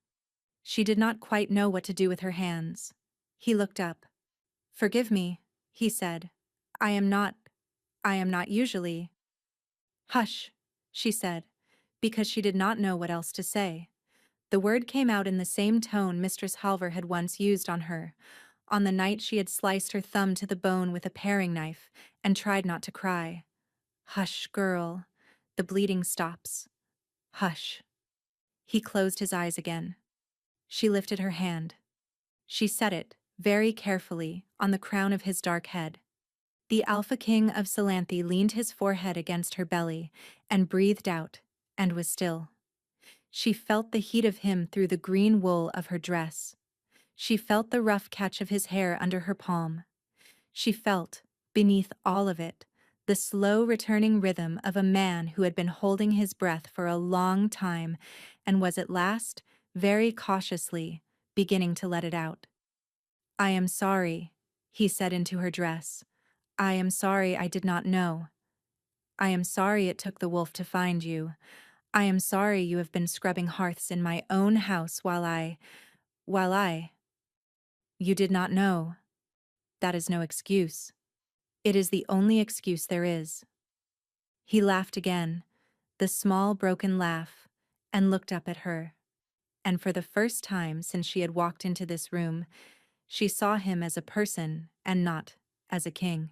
She did not quite know what to do with her hands. He looked up. "Forgive me," he said. I am not usually—" "Hush," she said, because she did not know what else to say. The word came out in the same tone Mistress Halver had once used on her, on the night she had sliced her thumb to the bone with a paring knife and tried not to cry. "Hush, girl. The bleeding stops. Hush." He closed his eyes again. She lifted her hand. She set it, very carefully, on the crown of his dark head. The Alpha King of Salanthe leaned his forehead against her belly and breathed out, and was still. She felt the heat of him through the green wool of her dress. She felt the rough catch of his hair under her palm. She felt, beneath all of it, the slow returning rhythm of a man who had been holding his breath for a long time and was at last, very cautiously, beginning to let it out. "I am sorry," he said into her dress. "I am sorry I did not know. I am sorry it took the wolf to find you. I am sorry you have been scrubbing hearths in my own house while I— You did not know. That is no excuse. It is the only excuse there is." He laughed again, the small broken laugh, and looked up at her. And for the first time since she had walked into this room, she saw him as a person and not as a king.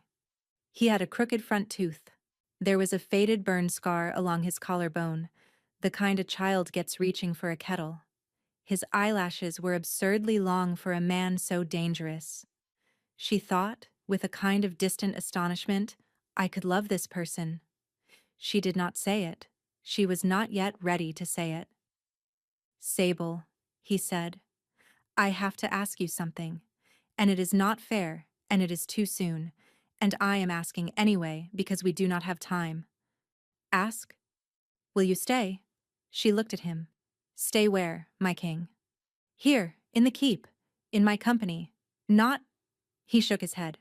He had a crooked front tooth. There was a faded burn scar along his collarbone, the kind a child gets reaching for a kettle. His eyelashes were absurdly long for a man so dangerous. She thought, with a kind of distant astonishment, I could love this person. She did not say it. She was not yet ready to say it. "Sable," he said, "I have to ask you something, and it is not fair, and it is too soon, and I am asking anyway because we do not have time." "Ask? Will you stay?" She looked at him. Stay where, my king? Here, in the keep, in my company. Not, he shook his head.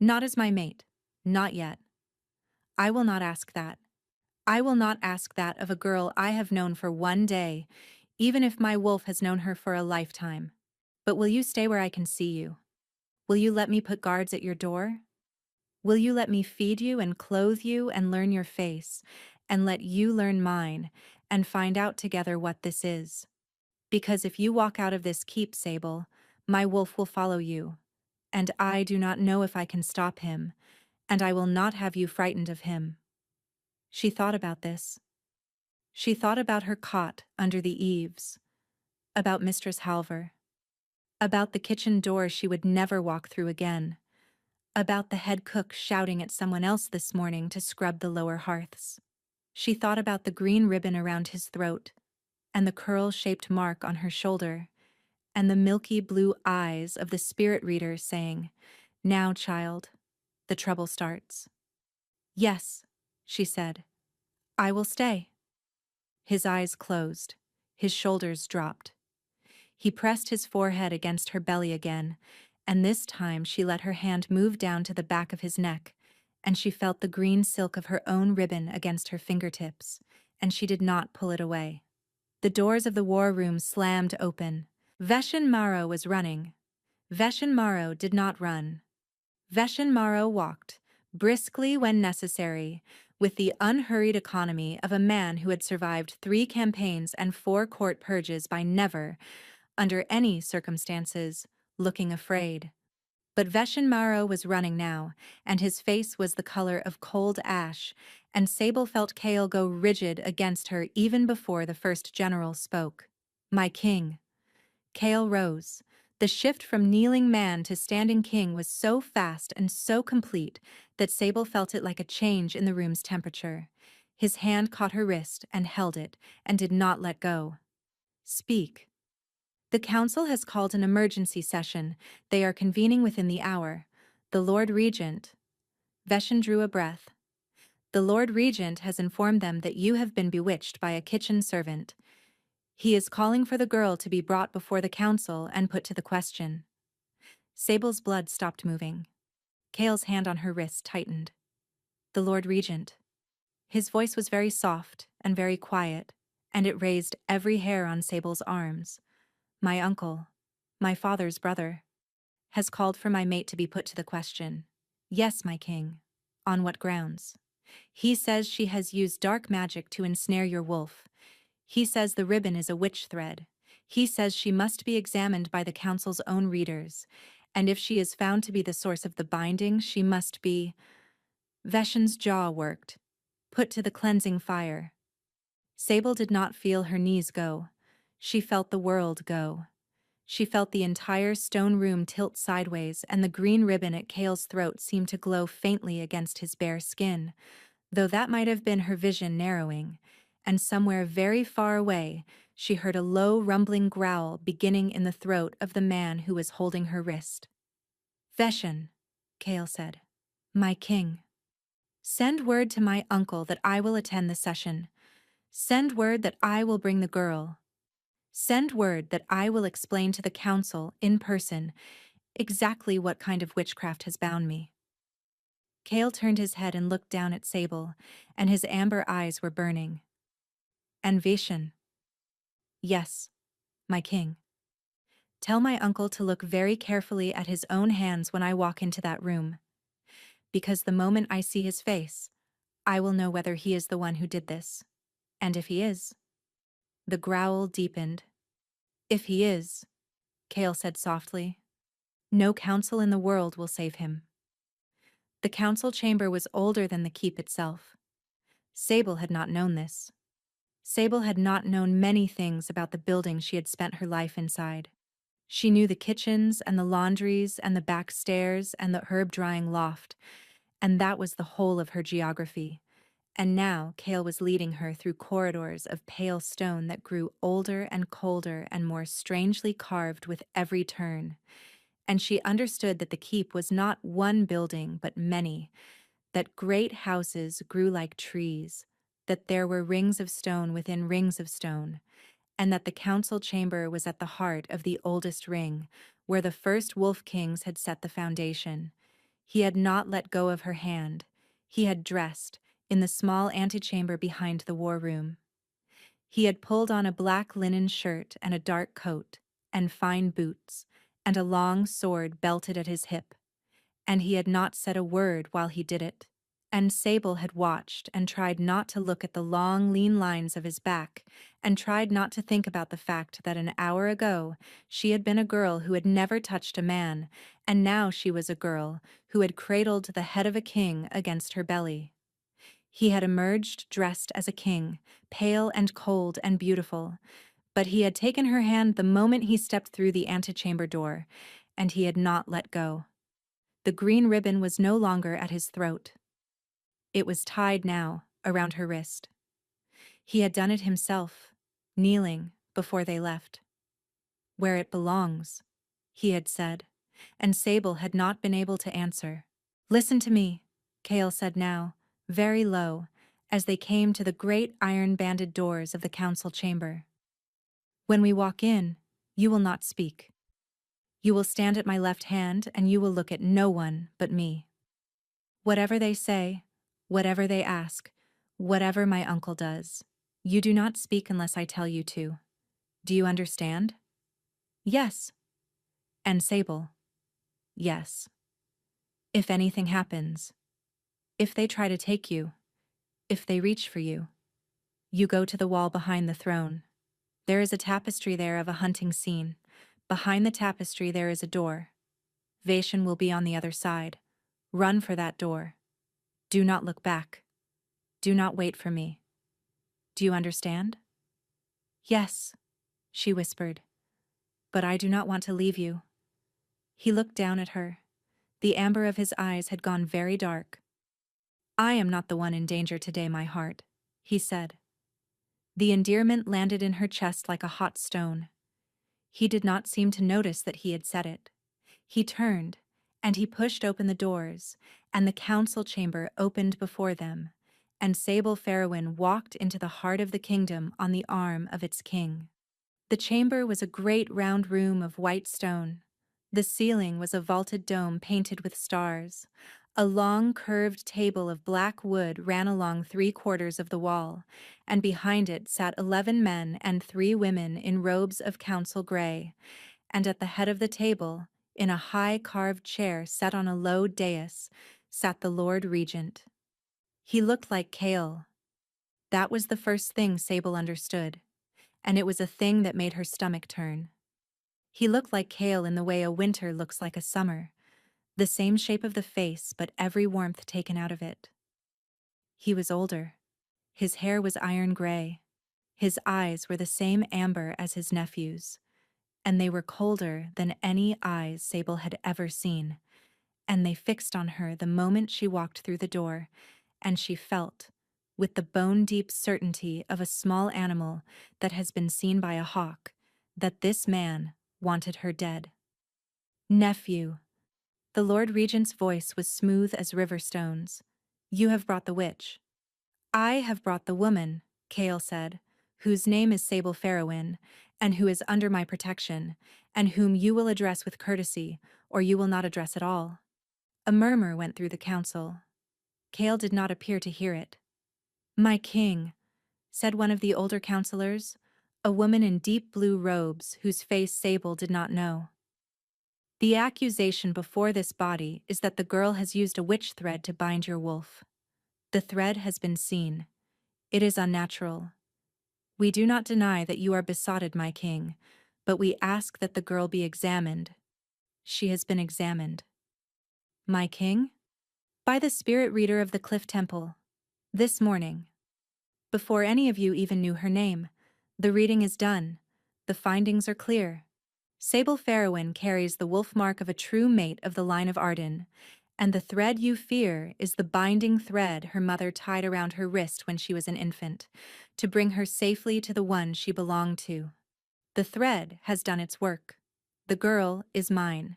Not as my mate. Not yet. I will not ask that. I will not ask that of a girl I have known for one day, even if my wolf has known her for a lifetime. But will you stay where I can see you? Will you let me put guards at your door? Will you let me feed you and clothe you and learn your face, and let you learn mine, and find out together what this is? Because if you walk out of this keep, Sable, my wolf will follow you, and I do not know if I can stop him, and I will not have you frightened of him. She thought about this. She thought about her cot under the eaves, about Mistress Halver, about the kitchen door she would never walk through again, about the head cook shouting at someone else this morning to scrub the lower hearths. She thought about the green ribbon around his throat, and the curl-shaped mark on her shoulder, and the milky blue eyes of the spirit reader saying, "Now, child, the trouble starts." "Yes," she said, "I will stay." His eyes closed, his shoulders dropped. He pressed his forehead against her belly again, and this time she let her hand move down to the back of his neck, and she felt the green silk of her own ribbon against her fingertips, and she did not pull it away. The doors of the war room slammed open. Veshin Maro was running. Veshin Maro did not run. Veshin Maro walked, briskly when necessary, with the unhurried economy of a man who had survived 3 campaigns and 4 court purges by never, under any circumstances, looking afraid. But Veshin Maro was running now, and his face was the color of cold ash, and Sable felt Kale go rigid against her even before the first general spoke. "My king." Kale rose. The shift from kneeling man to standing king was so fast and so complete that Sable felt it like a change in the room's temperature. His hand caught her wrist and held it, and did not let go. "Speak." "The council has called an emergency session. They are convening within the hour. The Lord Regent—" Veshin drew a breath. "The Lord Regent has informed them that you have been bewitched by a kitchen servant. He is calling for the girl to be brought before the council and put to the question." Sable's blood stopped moving. Kale's hand on her wrist tightened. "The Lord Regent." His voice was very soft and very quiet, and it raised every hair on Sable's arms. "My uncle, my father's brother, has called for my mate to be put to the question." "Yes, my king." "On what grounds?" "He says she has used dark magic to ensnare your wolf. He says the ribbon is a witch thread. He says she must be examined by the council's own readers, and if she is found to be the source of the binding, she must be—" Veshin's jaw worked. "Put to the cleansing fire." Sable did not feel her knees go. She felt the world go. She felt the entire stone room tilt sideways, and the green ribbon at Kale's throat seemed to glow faintly against his bare skin, though that might have been her vision narrowing, and somewhere very far away she heard a low rumbling growl beginning in the throat of the man who was holding her wrist. "Veshin," Kale said. "My king. Send word to my uncle that I will attend the session. Send word that I will bring the girl. Send word that I will explain to the council, in person, exactly what kind of witchcraft has bound me." Kale turned his head and looked down at Sable, and his amber eyes were burning. "And Veshin." "Yes, my king. Tell my uncle to look very carefully at his own hands when I walk into that room. Because the moment I see his face, I will know whether he is the one who did this. And if he is—" The growl deepened. "If he is," Kale said softly, "no council in the world will save him." The council chamber was older than the keep itself. Sable had not known this. Sable had not known many things about the building she had spent her life inside. She knew the kitchens and the laundries and the back stairs and the herb-drying loft, and that was the whole of her geography. And now Kale was leading her through corridors of pale stone that grew older and colder and more strangely carved with every turn. And she understood that the keep was not one building but many, that great houses grew like trees, that there were rings of stone within rings of stone, and that the council chamber was at the heart of the oldest ring, where the first wolf kings had set the foundation. He had not let go of her hand. He had dressed in the small antechamber behind the war room. He had pulled on a black linen shirt and a dark coat, and fine boots, and a long sword belted at his hip. And he had not said a word while he did it. And Sable had watched and tried not to look at the long, lean lines of his back, and tried not to think about the fact that an hour ago she had been a girl who had never touched a man, and now she was a girl who had cradled the head of a king against her belly. He had emerged dressed as a king, pale and cold and beautiful, but he had taken her hand the moment he stepped through the antechamber door, and he had not let go. The green ribbon was no longer at his throat. It was tied now around her wrist. He had done it himself, kneeling before they left. "Where it belongs," he had said, and Sable had not been able to answer. "Listen to me," Cale said now, very low, as they came to the great iron-banded doors of the council chamber. "When we walk in, you will not speak. You will stand at my left hand and you will look at no one but me. Whatever they say, whatever they ask, whatever my uncle does, you do not speak unless I tell you to. Do you understand?" "Yes." "And Sable?" "Yes." "If anything happens, if they try to take you, if they reach for you, you go to the wall behind the throne. There is a tapestry there of a hunting scene. Behind the tapestry there is a door. Vasion will be on the other side. Run for that door. Do not look back. Do not wait for me. Do you understand?" "Yes," she whispered. "But I do not want to leave you." He looked down at her. The amber of his eyes had gone very dark. "I am not the one in danger today, my heart," he said. The endearment landed in her chest like a hot stone. He did not seem to notice that he had said it. He turned, and he pushed open the doors, and the council chamber opened before them, and Sable Farrowyn walked into the heart of the kingdom on the arm of its king. The chamber was a great round room of white stone. The ceiling was a vaulted dome painted with stars. A long curved table of black wood ran along 3/4 of the wall, and behind it sat 11 men and 3 women in robes of council gray, and at the head of the table, in a high carved chair set on a low dais, sat the Lord Regent. He looked like Cale. That was the first thing Sable understood, and it was a thing that made her stomach turn. He looked like Cale in the way a winter looks like a summer, the same shape of the face but every warmth taken out of it. He was older. His hair was iron gray. His eyes were the same amber as his nephew's, and they were colder than any eyes Sable had ever seen, and they fixed on her the moment she walked through the door, and she felt, with the bone-deep certainty of a small animal that has been seen by a hawk, that this man wanted her dead. "Nephew." The Lord Regent's voice was smooth as river stones. "You have brought the witch." "I have brought the woman," Cale said, "whose name is Sable Farrowyn, and who is under my protection, and whom you will address with courtesy, or you will not address at all." A murmur went through the council. Cale did not appear to hear it. "My king," said one of the older counselors, a woman in deep blue robes whose face Sable did not know. "The accusation before this body is that the girl has used a witch thread to bind your wolf. The thread has been seen. It is unnatural. We do not deny that you are besotted, my king, but we ask that the girl be examined. She has been examined." "My king?" "By the spirit reader of the Cliff Temple. This morning. Before any of you even knew her name. The reading is done. The findings are clear. Sable Farrowyn carries the wolf mark of a true mate of the line of Arden, and the thread you fear is the binding thread her mother tied around her wrist when she was an infant, to bring her safely to the one she belonged to. The thread has done its work. The girl is mine.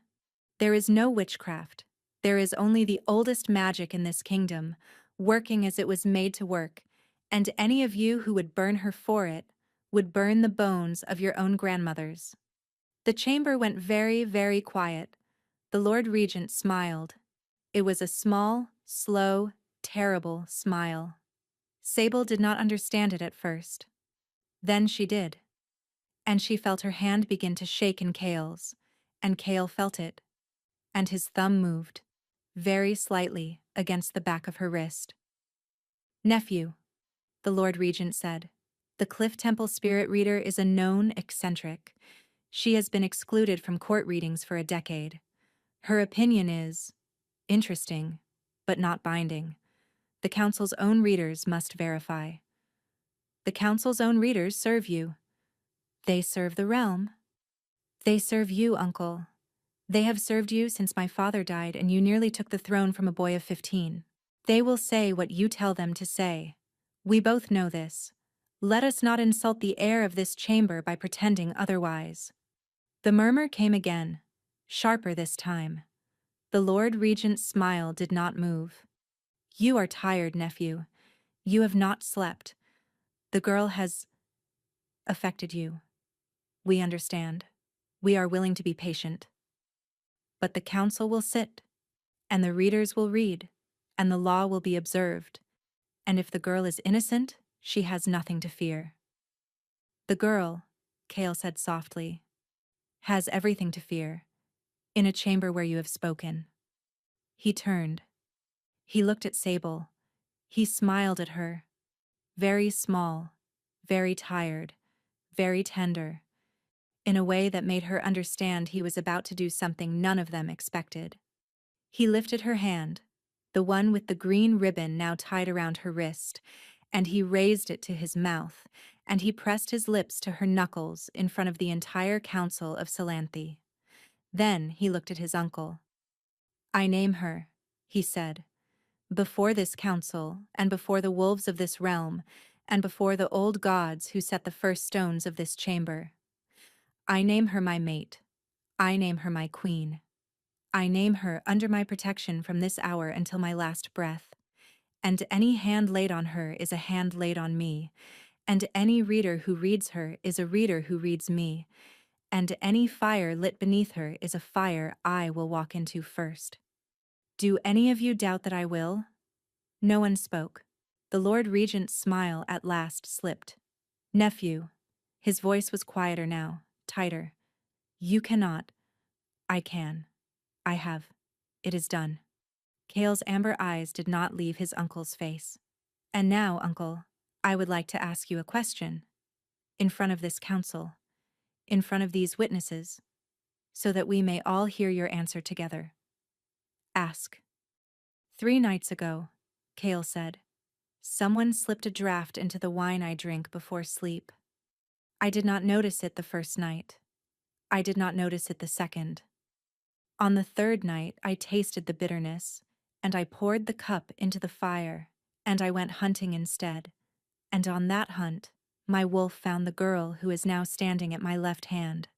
There is no witchcraft. There is only the oldest magic in this kingdom, working as it was made to work, and any of you who would burn her for it would burn the bones of your own grandmothers." The chamber went very, very quiet. The Lord Regent smiled. It was a small, slow, terrible smile. Sable did not understand it at first. Then she did. And she felt her hand begin to shake in Kale's, and Kale felt it. And his thumb moved, very slightly, against the back of her wrist. "Nephew," the Lord Regent said, "the Cliff Temple spirit reader is a known eccentric. She has been excluded from court readings for a decade. Her opinion is interesting, but not binding. The Council's own readers must verify." "The Council's own readers serve you." "They serve the realm." "They serve you, uncle. They have served you since my father died and you nearly took the throne from a boy of 15. They will say what you tell them to say. We both know this. Let us not insult the air of this chamber by pretending otherwise." The murmur came again, sharper this time. The Lord Regent's smile did not move. "You are tired, nephew. You have not slept. The girl has affected you. We understand. We are willing to be patient. But the council will sit, and the readers will read, and the law will be observed. And if the girl is innocent, she has nothing to fear." "The girl," Kale said softly, "has everything to fear, in a chamber where you have spoken." He turned. He looked at Sable. He smiled at her. Very small, very tired, very tender, in a way that made her understand he was about to do something none of them expected. He lifted her hand, the one with the green ribbon now tied around her wrist, and he raised it to his mouth, and he pressed his lips to her knuckles in front of the entire council of Salanthe. Then he looked at his uncle. "I name her," he said, "before this council, and before the wolves of this realm, and before the old gods who set the first stones of this chamber. I name her my mate. I name her my queen. I name her under my protection from this hour until my last breath. And any hand laid on her is a hand laid on me, and any reader who reads her is a reader who reads me, and any fire lit beneath her is a fire I will walk into first. Do any of you doubt that I will?" No one spoke. The Lord Regent's smile at last slipped. "Nephew," his voice was quieter now, tighter. "You cannot. I can. I have. It is done." Kale's amber eyes did not leave his uncle's face. "And now, uncle, I would like to ask you a question. In front of this council. In front of these witnesses. So that we may all hear your answer together." "Ask." "3 nights ago," Kale said, "someone slipped a draft into the wine I drink before sleep. I did not notice it the first night. I did not notice it the second. On the 3rd night I tasted the bitterness, and I poured the cup into the fire, and I went hunting instead. And on that hunt, my wolf found the girl who is now standing at my left hand.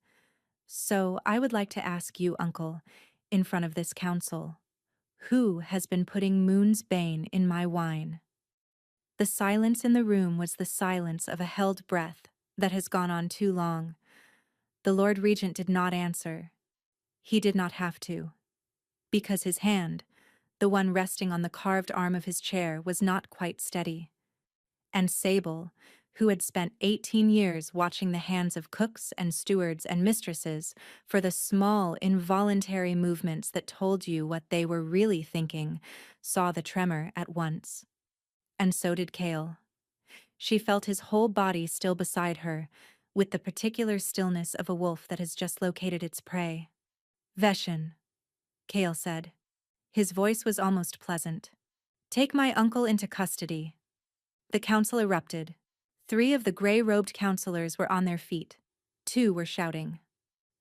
So I would like to ask you, uncle, in front of this council, who has been putting Moon's bane in my wine?" The silence in the room was the silence of a held breath that has gone on too long. The Lord Regent did not answer. He did not have to. Because his hand, the one resting on the carved arm of his chair, was not quite steady. And Sable, who had spent 18 years watching the hands of cooks and stewards and mistresses for the small, involuntary movements that told you what they were really thinking, saw the tremor at once. And so did Kale. She felt his whole body still beside her, with the particular stillness of a wolf that has just located its prey. "Veshin," Kale said. His voice was almost pleasant. "Take my uncle into custody." The council erupted. 3 of the gray-robed councillors were on their feet. 2 were shouting.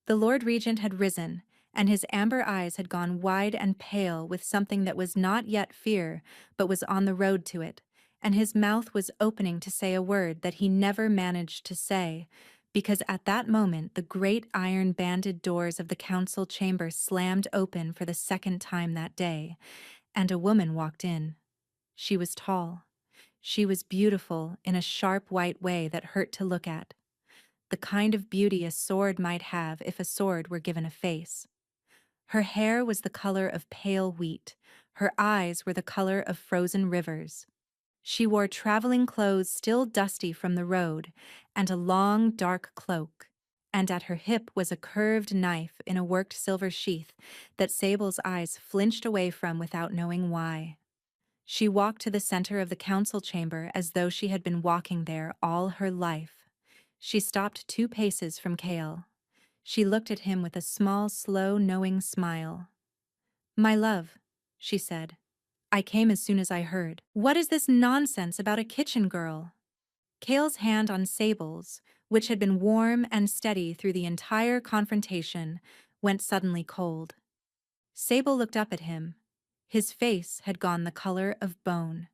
The Lord Regent had risen, and his amber eyes had gone wide and pale with something that was not yet fear, but was on the road to it, and his mouth was opening to say a word that he never managed to say, because at that moment the great iron-banded doors of the council chamber slammed open for the 2nd time that day, and a woman walked in. She was tall. She was beautiful in a sharp white way that hurt to look at, the kind of beauty a sword might have if a sword were given a face. Her hair was the color of pale wheat, her eyes were the color of frozen rivers. She wore traveling clothes still dusty from the road, and a long, dark cloak, and at her hip was a curved knife in a worked silver sheath that Sable's eyes flinched away from without knowing why. She walked to the center of the council chamber as though she had been walking there all her life. She stopped 2 paces from Kale. She looked at him with a small, slow, knowing smile. "My love," she said. "I came as soon as I heard." "What is this nonsense about a kitchen girl?" Kale's hand on Sable's, which had been warm and steady through the entire confrontation, went suddenly cold. Sable looked up at him. His face had gone the color of bone.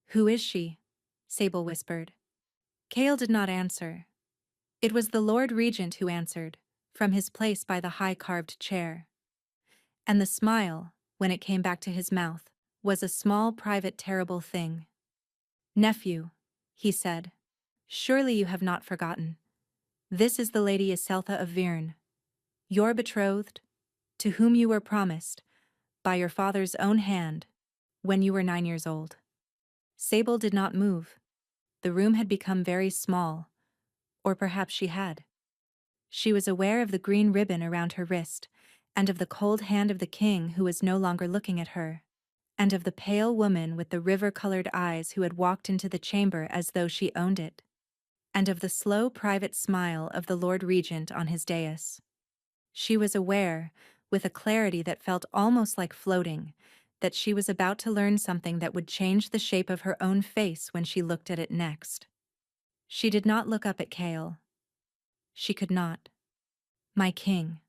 "Who is she?" Sable whispered. Kale did not answer. It was the Lord Regent who answered, from his place by the high carved chair. And the smile, when it came back to his mouth, was a small, private, terrible thing. "Nephew," he said, "surely you have not forgotten. This is the Lady Iseltha of Virne, your betrothed, to whom you were promised, by your father's own hand, when you were 9 years old." Sable did not move. The room had become very small, or perhaps she had. She was aware of the green ribbon around her wrist, and of the cold hand of the king who was no longer looking at her, and of the pale woman with the river-colored eyes who had walked into the chamber as though she owned it, and of the slow private smile of the Lord Regent on his dais. She was aware, with a clarity that felt almost like floating, that she was about to learn something that would change the shape of her own face when she looked at it next. She did not look up at Kale. She could not. "My king."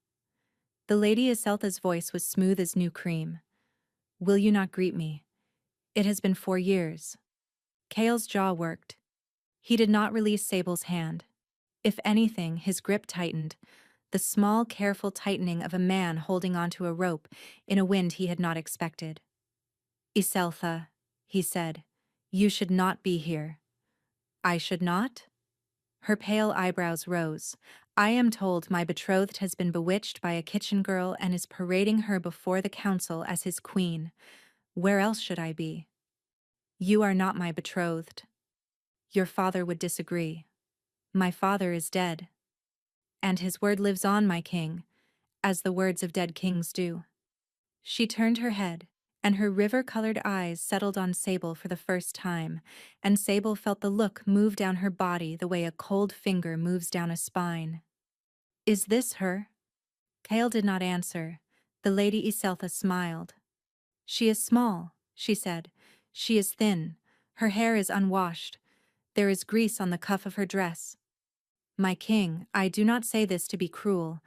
The Lady Iseltha's voice was smooth as new cream. "Will you not greet me? It has been 4 years." Kale's jaw worked. He did not release Sable's hand. If anything, his grip tightened, the small, careful tightening of a man holding onto a rope in a wind he had not expected. "Iseltha," he said, "you should not be here." "I should not?" Her pale eyebrows rose. "I am told my betrothed has been bewitched by a kitchen girl and is parading her before the council as his queen. Where else should I be?" "You are not my betrothed. Your father would disagree. My father is dead. And his word lives on, my king, as the words of dead kings do." She turned her head, and her river-colored eyes settled on Sable for the first time, and Sable felt the look move down her body the way a cold finger moves down a spine. "Is this her?" Kale did not answer. The Lady Iseltha smiled. "She is small," she said. "She is thin. Her hair is unwashed. There is grease on the cuff of her dress. My king, I do not say this to be cruel,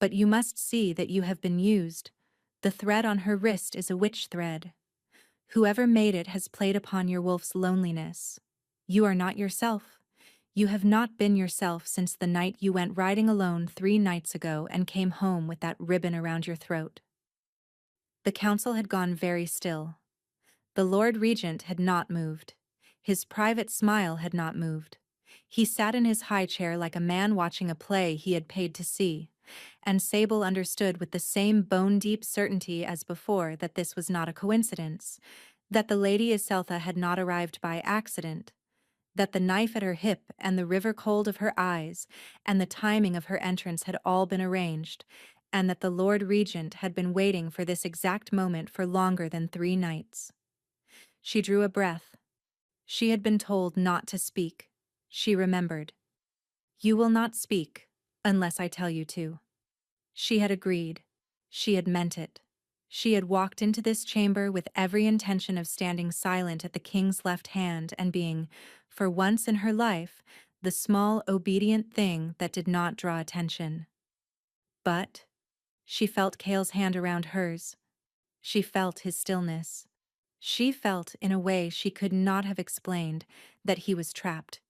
but you must see that you have been used. The thread on her wrist is a witch thread. Whoever made it has played upon your wolf's loneliness. You are not yourself. You have not been yourself since the night you went riding alone 3 nights ago and came home with that ribbon around your throat." The council had gone very still. The Lord Regent had not moved. His private smile had not moved. He sat in his high chair like a man watching a play he had paid to see, and Sable understood with the same bone-deep certainty as before that this was not a coincidence, that the Lady Iseltha had not arrived by accident, that the knife at her hip and the river cold of her eyes and the timing of her entrance had all been arranged, and that the Lord Regent had been waiting for this exact moment for longer than 3 nights. She drew a breath. She had been told not to speak. She remembered. "You will not speak, unless I tell you to." She had agreed. She had meant it. She had walked into this chamber with every intention of standing silent at the king's left hand and being, for once in her life, the small, obedient thing that did not draw attention. But she felt Kale's hand around hers. She felt his stillness. She felt, in a way she could not have explained, that he was trapped.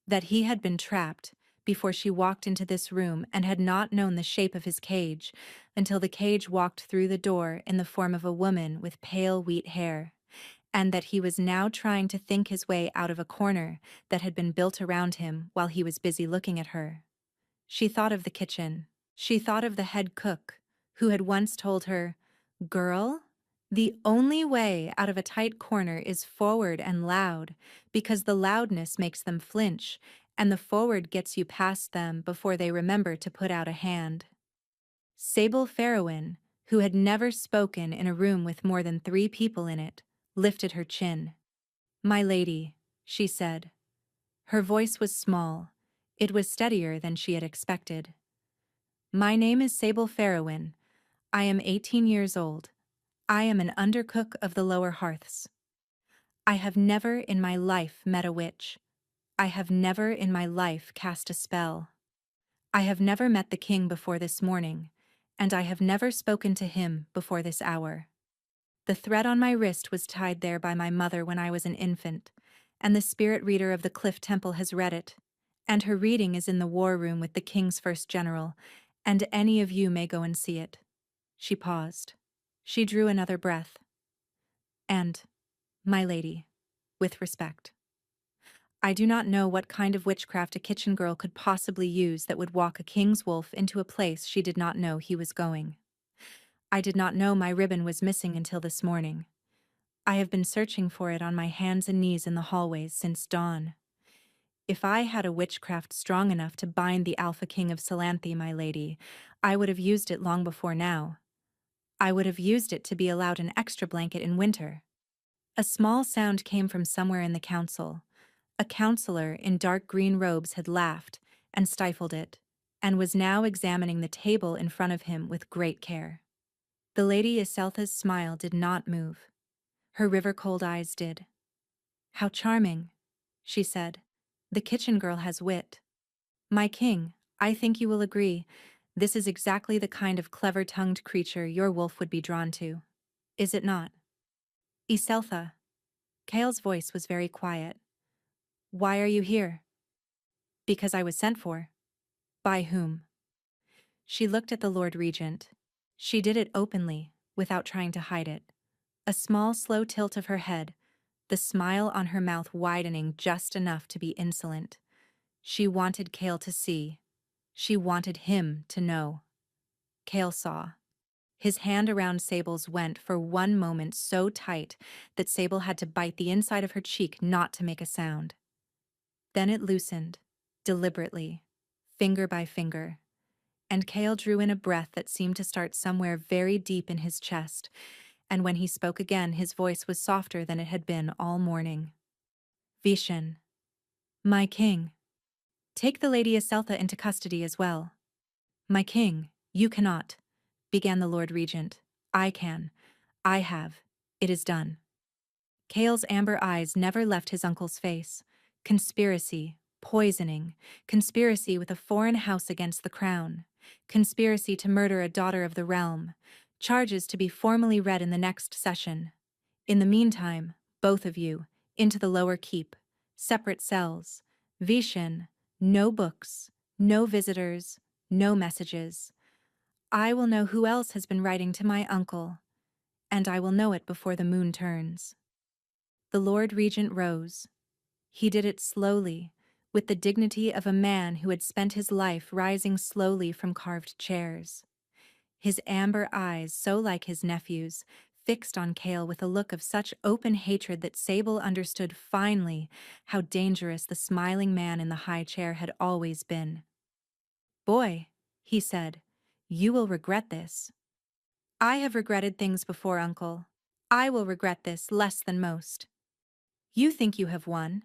That he had been trapped before she walked into this room and had not known the shape of his cage until the cage walked through the door in the form of a woman with pale wheat hair, and that he was now trying to think his way out of a corner that had been built around him while he was busy looking at her. She thought of the kitchen. She thought of the head cook, who had once told her, "Girl, the only way out of a tight corner is forward and loud, because the loudness makes them flinch, and the forward gets you past them before they remember to put out a hand." Sable Farrowin, who had never spoken in a room with more than 3 people in it, lifted her chin. "My lady," she said. Her voice was small. It was steadier than she had expected. "My name is Sable Farrowin. I am 18 years old. I am an undercook of the lower hearths. I have never in my life met a witch. I have never in my life cast a spell. I have never met the king before this morning, and I have never spoken to him before this hour. The thread on my wrist was tied there by my mother when I was an infant, and the spirit reader of the Cliff Temple has read it, and her reading is in the war room with the king's first general, and any of you may go and see it." She paused. She drew another breath. "And, my lady, with respect, I do not know what kind of witchcraft a kitchen girl could possibly use that would walk a king's wolf into a place she did not know he was going. I did not know my ribbon was missing until this morning. I have been searching for it on my hands and knees in the hallways since dawn. If I had a witchcraft strong enough to bind the Alpha King of Salanthe, my lady, I would have used it long before now. I would have used it to be allowed an extra blanket in winter." A small sound came from somewhere in the council. A counselor in dark green robes had laughed and stifled it, and was now examining the table in front of him with great care. The Lady Iseltha's smile did not move. Her river-cold eyes did. "How charming," she said. "The kitchen girl has wit. My king, I think you will agree, this is exactly the kind of clever-tongued creature your wolf would be drawn to. Is it not?" "Iseltha." Kale's voice was very quiet. "Why are you here?" "Because I was sent for." "By whom?" She looked at the Lord Regent. She did it openly, without trying to hide it. A small, slow tilt of her head, the smile on her mouth widening just enough to be insolent. She wanted Kale to see. She wanted him to know. Kale saw. His hand around Sable's went for one moment so tight that Sable had to bite the inside of her cheek not to make a sound. Then it loosened, deliberately, finger by finger, and Kale drew in a breath that seemed to start somewhere very deep in his chest, and when he spoke again his voice was softer than it had been all morning. "Vishen, my king, take the Lady Iseltha into custody as well." "My king, you cannot," began the Lord Regent. "I can. I have. It is done." Kale's amber eyes never left his uncle's face. Conspiracy, poisoning, conspiracy with a foreign house against the crown, conspiracy to murder a daughter of the realm, charges to be formally read in the next session. In the meantime, both of you, into the lower keep, separate cells, Vishen, no books, no visitors, no messages. I will know who else has been writing to my uncle, and I will know it before the moon turns. The Lord Regent rose. He did it slowly, with the dignity of a man who had spent his life rising slowly from carved chairs. His amber eyes, so like his nephew's, fixed on Kale with a look of such open hatred that Sable understood finally how dangerous the smiling man in the high chair had always been. "Boy," he said, "you will regret this." "I have regretted things before, uncle. I will regret this less than most." "You think you have won.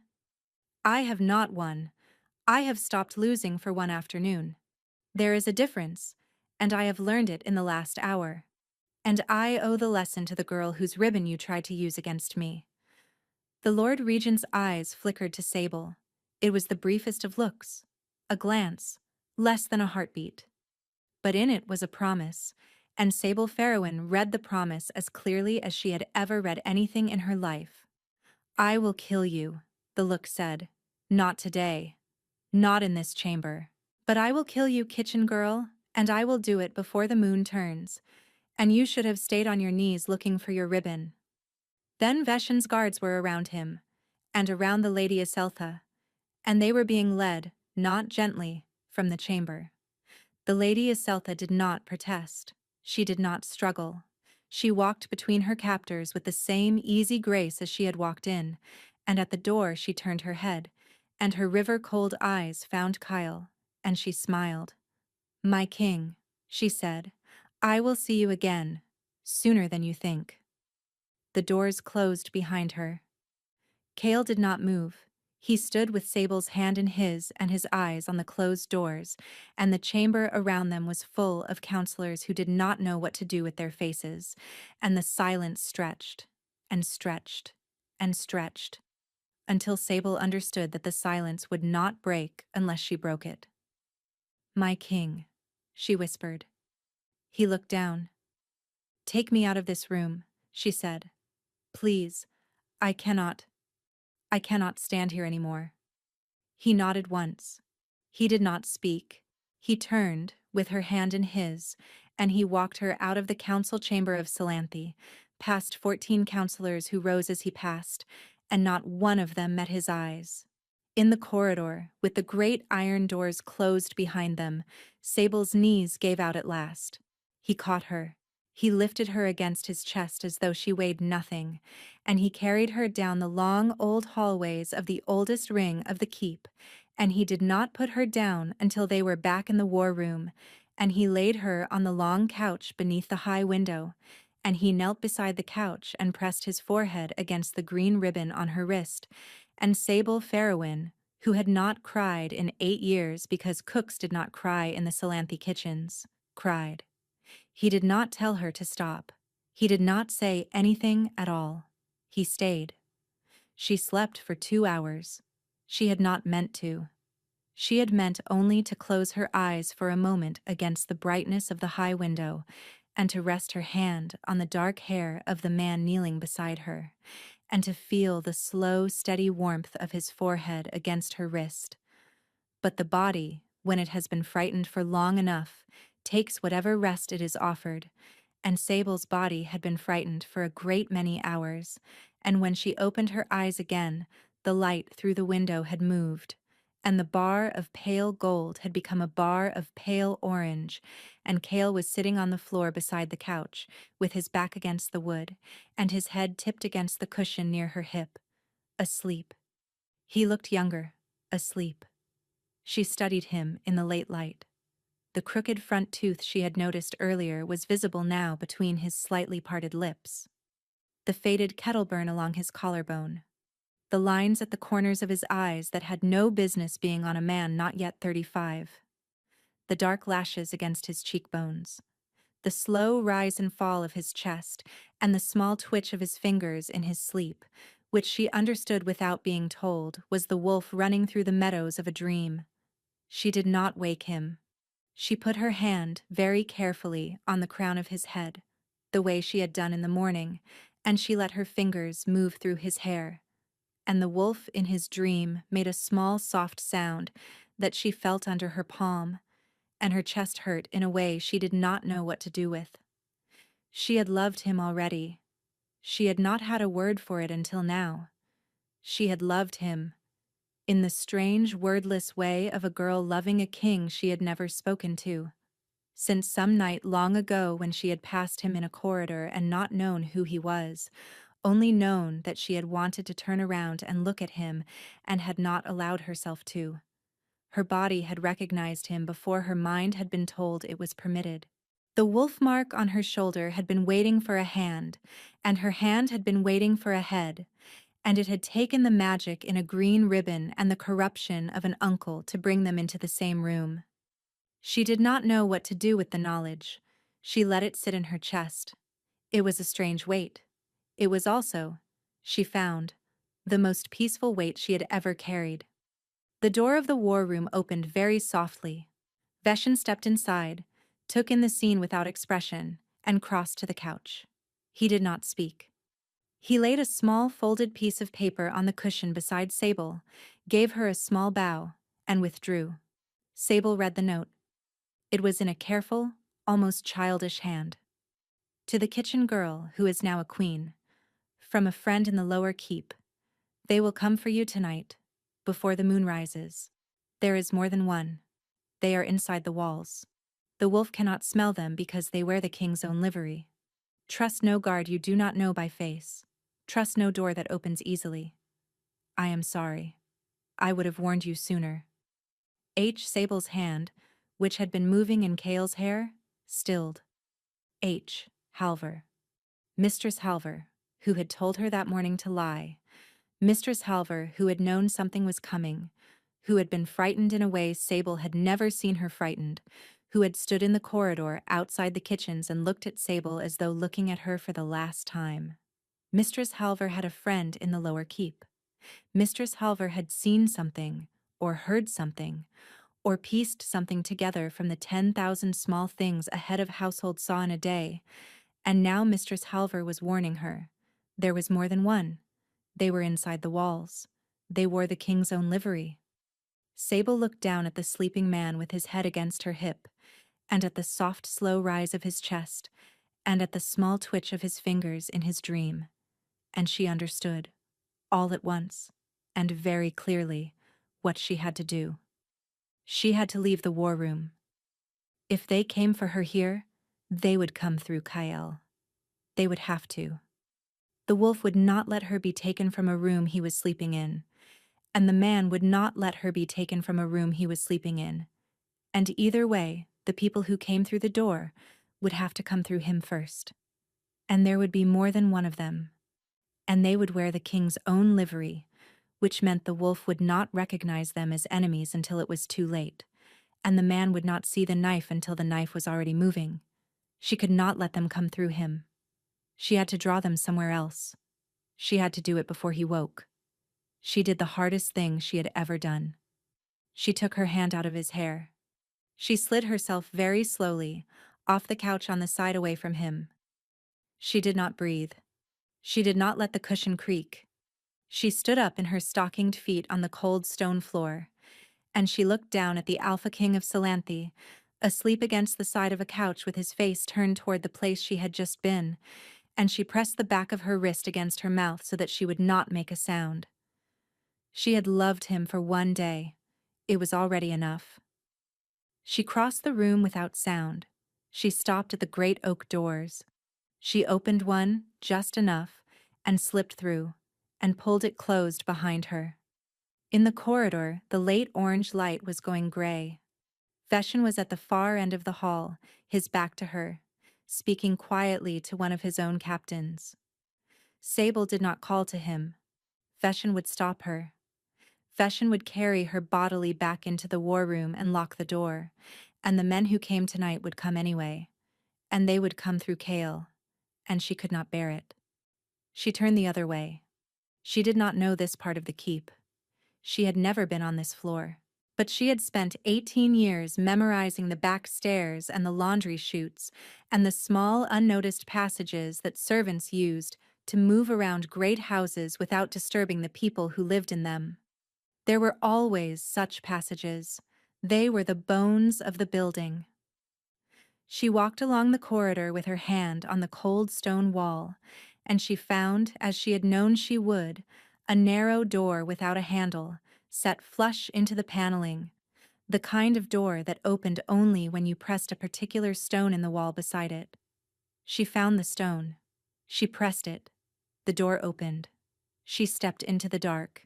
I have not won. I have stopped losing for one afternoon. There is a difference, and I have learned it in the last hour. And I owe the lesson to the girl whose ribbon you tried to use against me." The Lord Regent's eyes flickered to Sable. It was the briefest of looks. A glance, less than a heartbeat. But in it was a promise, and Sable Farrowin read the promise as clearly as she had ever read anything in her life. "I will kill you," the look said. "Not today. Not in this chamber. But I will kill you, kitchen girl, and I will do it before the moon turns. And you should have stayed on your knees looking for your ribbon." Then Veshin's guards were around him, and around the Lady Iseltha, and they were being led, not gently, from the chamber. The Lady Iseltha did not protest. She did not struggle. She walked between her captors with the same easy grace as she had walked in, and at the door she turned her head, and her river-cold eyes found Kyle, and she smiled. "My king," she said, "I will see you again, sooner than you think." The doors closed behind her. Kale did not move. He stood with Sable's hand in his and his eyes on the closed doors, and the chamber around them was full of counselors who did not know what to do with their faces, and the silence stretched, and stretched, and stretched, until Sable understood that the silence would not break unless she broke it. "My king," she whispered. He looked down. "Take me out of this room," she said. "Please, I cannot stand here anymore." He nodded once. He did not speak. He turned, with her hand in his, and he walked her out of the council chamber of Salanthe, past 14 counselors who rose as he passed, and not one of them met his eyes. In the corridor, with the great iron doors closed behind them, Sable's knees gave out at last. He caught her. He lifted her against his chest as though she weighed nothing, and he carried her down the long old hallways of the oldest ring of the keep, and he did not put her down until they were back in the war room, and he laid her on the long couch beneath the high window, and he knelt beside the couch and pressed his forehead against the green ribbon on her wrist, and Sable Farrowin, who had not cried in 8 years because cooks did not cry in the Salanthe kitchens, cried. He did not tell her to stop. He did not say anything at all. He stayed. She slept for 2 hours. She had not meant to. She had meant only to close her eyes for a moment against the brightness of the high window, and to rest her hand on the dark hair of the man kneeling beside her, and to feel the slow, steady warmth of his forehead against her wrist. But the body, when it has been frightened for long enough, takes whatever rest it is offered, and Sable's body had been frightened for a great many hours, and when she opened her eyes again, the light through the window had moved, and the bar of pale gold had become a bar of pale orange, and Cale was sitting on the floor beside the couch, with his back against the wood, and his head tipped against the cushion near her hip, asleep. He looked younger, asleep. She studied him in the late light. The crooked front tooth she had noticed earlier was visible now between his slightly parted lips. The faded kettle burn along his collarbone. The lines at the corners of his eyes that had no business being on a man not yet 35. The dark lashes against his cheekbones. The slow rise and fall of his chest, and the small twitch of his fingers in his sleep, which she understood without being told was the wolf running through the meadows of a dream. She did not wake him. She put her hand very carefully on the crown of his head, the way she had done in the morning, and she let her fingers move through his hair. And the wolf in his dream made a small soft sound that she felt under her palm, and her chest hurt in a way she did not know what to do with. She had loved him already. She had not had a word for it until now. She had loved him, in the strange, wordless way of a girl loving a king she had never spoken to. Since some night long ago when she had passed him in a corridor and not known who he was, only known that she had wanted to turn around and look at him and had not allowed herself to. Her body had recognized him before her mind had been told it was permitted. The wolf mark on her shoulder had been waiting for a hand, and her hand had been waiting for a head, and it had taken the magic in a green ribbon and the corruption of an uncle to bring them into the same room. She did not know what to do with the knowledge. She let it sit in her chest. It was a strange weight. It was also, she found, the most peaceful weight she had ever carried. The door of the war room opened very softly. Veshin stepped inside, took in the scene without expression, and crossed to the couch. He did not speak. He laid a small folded piece of paper on the cushion beside Sable, gave her a small bow, and withdrew. Sable read the note. It was in a careful, almost childish hand. To the kitchen girl, who is now a queen. From a friend in the lower keep. They will come for you tonight, before the moon rises. There is more than one. They are inside the walls. The wolf cannot smell them because they wear the king's own livery. Trust no guard you do not know by face. Trust no door that opens easily. I am sorry. I would have warned you sooner. Sable's hand, which had been moving in Kale's hair, stilled. Halver. Mistress Halver, who had told her that morning to lie. Mistress Halver, who had known something was coming, who had been frightened in a way Sable had never seen her frightened, who had stood in the corridor outside the kitchens and looked at Sable as though looking at her for the last time. Mistress Halver had a friend in the lower keep. Mistress Halver had seen something, or heard something, or pieced something together from the 10,000 small things a head of household saw in a day, and now Mistress Halver was warning her. There was more than one. They were inside the walls. They wore the king's own livery. Sable looked down at the sleeping man with his head against her hip, and at the soft, slow rise of his chest, and at the small twitch of his fingers in his dream. And she understood, all at once, and very clearly, what she had to do. She had to leave the war room. If they came for her here, they would come through Kael. They would have to. The wolf would not let her be taken from a room he was sleeping in, and the man would not let her be taken from a room he was sleeping in. And either way, the people who came through the door would have to come through him first. And there would be more than one of them. And they would wear the king's own livery, which meant the wolf would not recognize them as enemies until it was too late, and the man would not see the knife until the knife was already moving. She could not let them come through him. She had to draw them somewhere else. She had to do it before he woke. She did the hardest thing she had ever done. She took her hand out of his hair. She slid herself very slowly, off the couch on the side away from him. She did not breathe. She did not let the cushion creak. She stood up in her stockinged feet on the cold stone floor, and she looked down at the Alpha King of Salanthi, asleep against the side of a couch with his face turned toward the place she had just been, and she pressed the back of her wrist against her mouth so that she would not make a sound. She had loved him for one day. It was already enough. She crossed the room without sound. She stopped at the great oak doors. She opened one, just enough, and slipped through, and pulled it closed behind her. In the corridor, the late orange light was going gray. Veshin was at the far end of the hall, his back to her, speaking quietly to one of his own captains. Sable did not call to him. Veshin would stop her. Veshin would carry her bodily back into the war room and lock the door, and the men who came tonight would come anyway, and they would come through Kale, and she could not bear it. She turned the other way. She did not know this part of the keep. She had never been on this floor, but she had spent 18 years memorizing the back stairs and the laundry chutes and the small, unnoticed passages that servants used to move around great houses without disturbing the people who lived in them. There were always such passages. They were the bones of the building. She walked along the corridor with her hand on the cold stone wall, and she found, as she had known she would, a narrow door without a handle, set flush into the paneling, the kind of door that opened only when you pressed a particular stone in the wall beside it. She found the stone. She pressed it. The door opened. She stepped into the dark.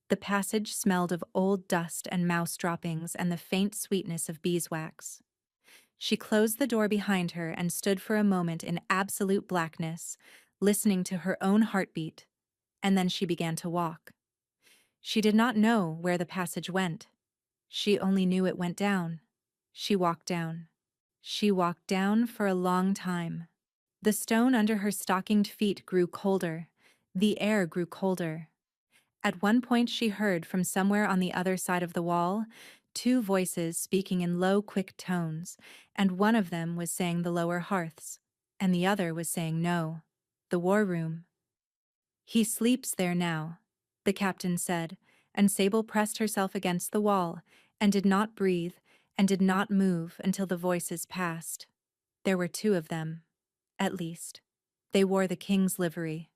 The passage smelled of old dust and mouse droppings and the faint sweetness of beeswax. She closed the door behind her and stood for a moment in absolute blackness, listening to her own heartbeat, and then she began to walk. She did not know where the passage went. She only knew it went down. She walked down. She walked down for a long time. The stone under her stockinged feet grew colder. The air grew colder. At one point she heard from somewhere on the other side of the wall 2 voices speaking in low, quick tones, and one of them was saying the lower hearths, and the other was saying no, the war room. He sleeps there now, the captain said, and Sable pressed herself against the wall, and did not breathe, and did not move until the voices passed. There were 2 of them, at least. They wore the king's livery.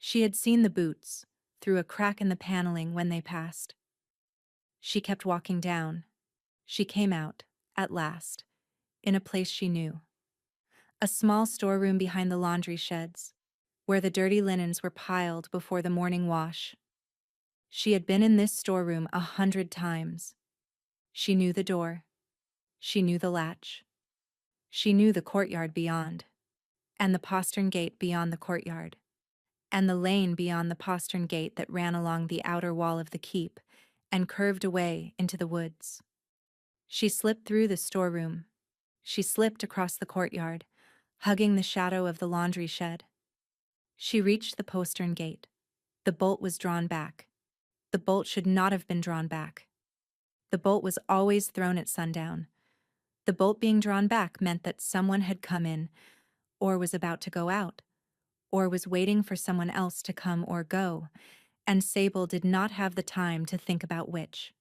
She had seen the boots, through a crack in the paneling when they passed. She kept walking down. She came out, at last, in a place she knew. A small storeroom behind the laundry sheds, where the dirty linens were piled before the morning wash. She had been in this storeroom 100 times. She knew the door. She knew the latch. She knew the courtyard beyond, and the postern gate beyond the courtyard, and the lane beyond the postern gate that ran along the outer wall of the keep and curved away into the woods. She slipped through the storeroom. She slipped across the courtyard, hugging the shadow of the laundry shed. She reached the postern gate. The bolt was drawn back. The bolt should not have been drawn back. The bolt was always thrown at sundown. The bolt being drawn back meant that someone had come in, or was about to go out, or was waiting for someone else to come or go, and Sable did not have the time to think about which.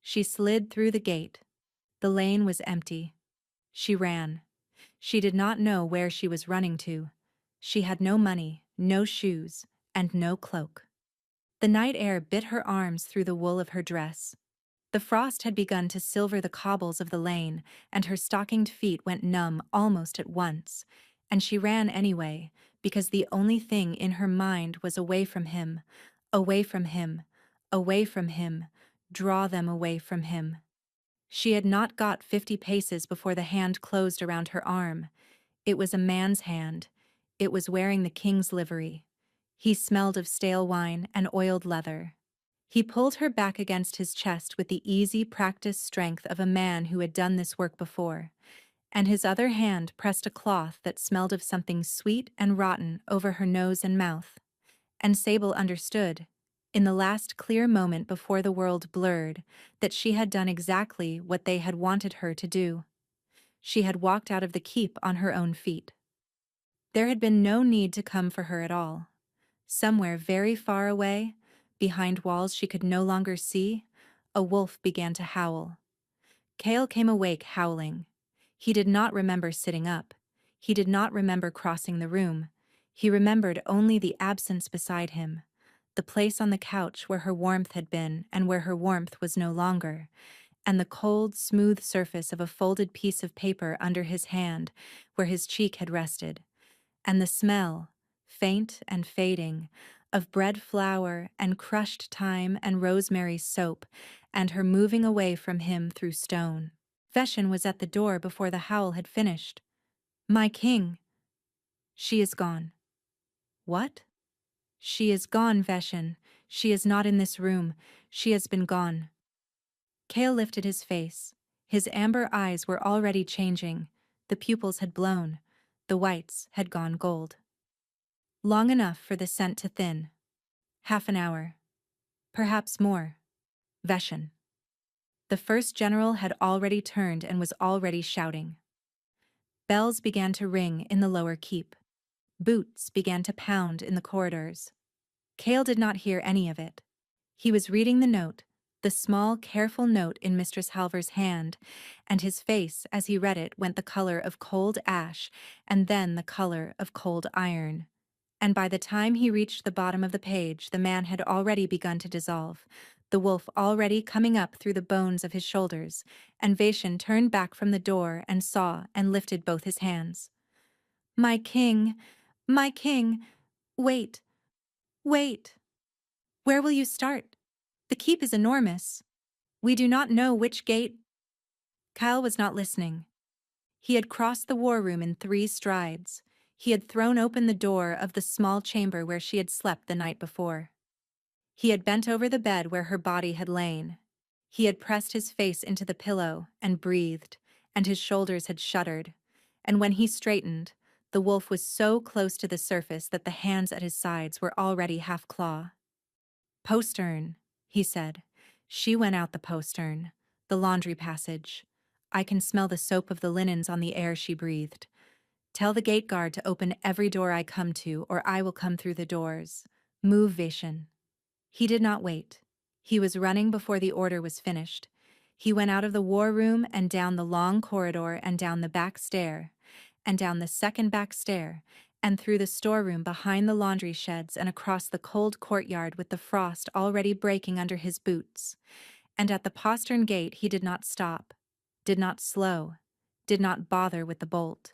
She slid through the gate. The lane was empty. She ran. She did not know where she was running to. She had no money, no shoes, and no cloak. The night air bit her arms through the wool of her dress. The frost had begun to silver the cobbles of the lane, and her stockinged feet went numb almost at once, and she ran anyway, because the only thing in her mind was away from him, away from him, away from him, draw them away from him. She had not got 50 paces before the hand closed around her arm. It was a man's hand. It was wearing the king's livery. He smelled of stale wine and oiled leather. He pulled her back against his chest with the easy, practiced strength of a man who had done this work before, and his other hand pressed a cloth that smelled of something sweet and rotten over her nose and mouth. And Sable understood, in the last clear moment before the world blurred, that she had done exactly what they had wanted her to do. She had walked out of the keep on her own feet. There had been no need to come for her at all. Somewhere very far away, behind walls she could no longer see, a wolf began to howl. Cale came awake howling. He did not remember sitting up. He did not remember crossing the room. He remembered only the absence beside him, the place on the couch where her warmth had been and where her warmth was no longer, and the cold, smooth surface of a folded piece of paper under his hand where his cheek had rested, and the smell, faint and fading, of bread flour and crushed thyme and rosemary soap, and her moving away from him through stone. Veshin was at the door before the howl had finished. "My king." "She is gone." "What?" "She is gone, Veshin. She is not in this room. She has been gone." Cale lifted his face. His amber eyes were already changing. The pupils had blown. The whites had gone gold. Long enough for the scent to thin. Half an hour. Perhaps more. Veshin. The first general had already turned and was already shouting. Bells began to ring in the lower keep. Boots began to pound in the corridors. Cale did not hear any of it. He was reading the note, the small, careful note in Mistress Halver's hand, and his face as he read it went the color of cold ash and then the color of cold iron. And by the time he reached the bottom of the page, the man had already begun to dissolve, the wolf already coming up through the bones of his shoulders, and Vashin turned back from the door and saw and lifted both his hands. "My king! My king! Wait! Wait! Where will you start? The keep is enormous. We do not know which gate—" Kyle was not listening. He had crossed the war room in 3 strides. He had thrown open the door of the small chamber where she had slept the night before. He had bent over the bed where her body had lain. He had pressed his face into the pillow and breathed, and his shoulders had shuddered. And when he straightened, the wolf was so close to the surface that the hands at his sides were already half claw. "Postern," he said. "She went out the postern, the laundry passage. I can smell the soap of the linens on the air she breathed. Tell the gate guard to open every door I come to, or I will come through the doors. Move, Vashin." He did not wait. He was running before the order was finished. He went out of the war room and down the long corridor and down the back stair, and down the second back stair, and through the storeroom behind the laundry sheds and across the cold courtyard with the frost already breaking under his boots. And at the postern gate he did not stop, did not slow, did not bother with the bolt.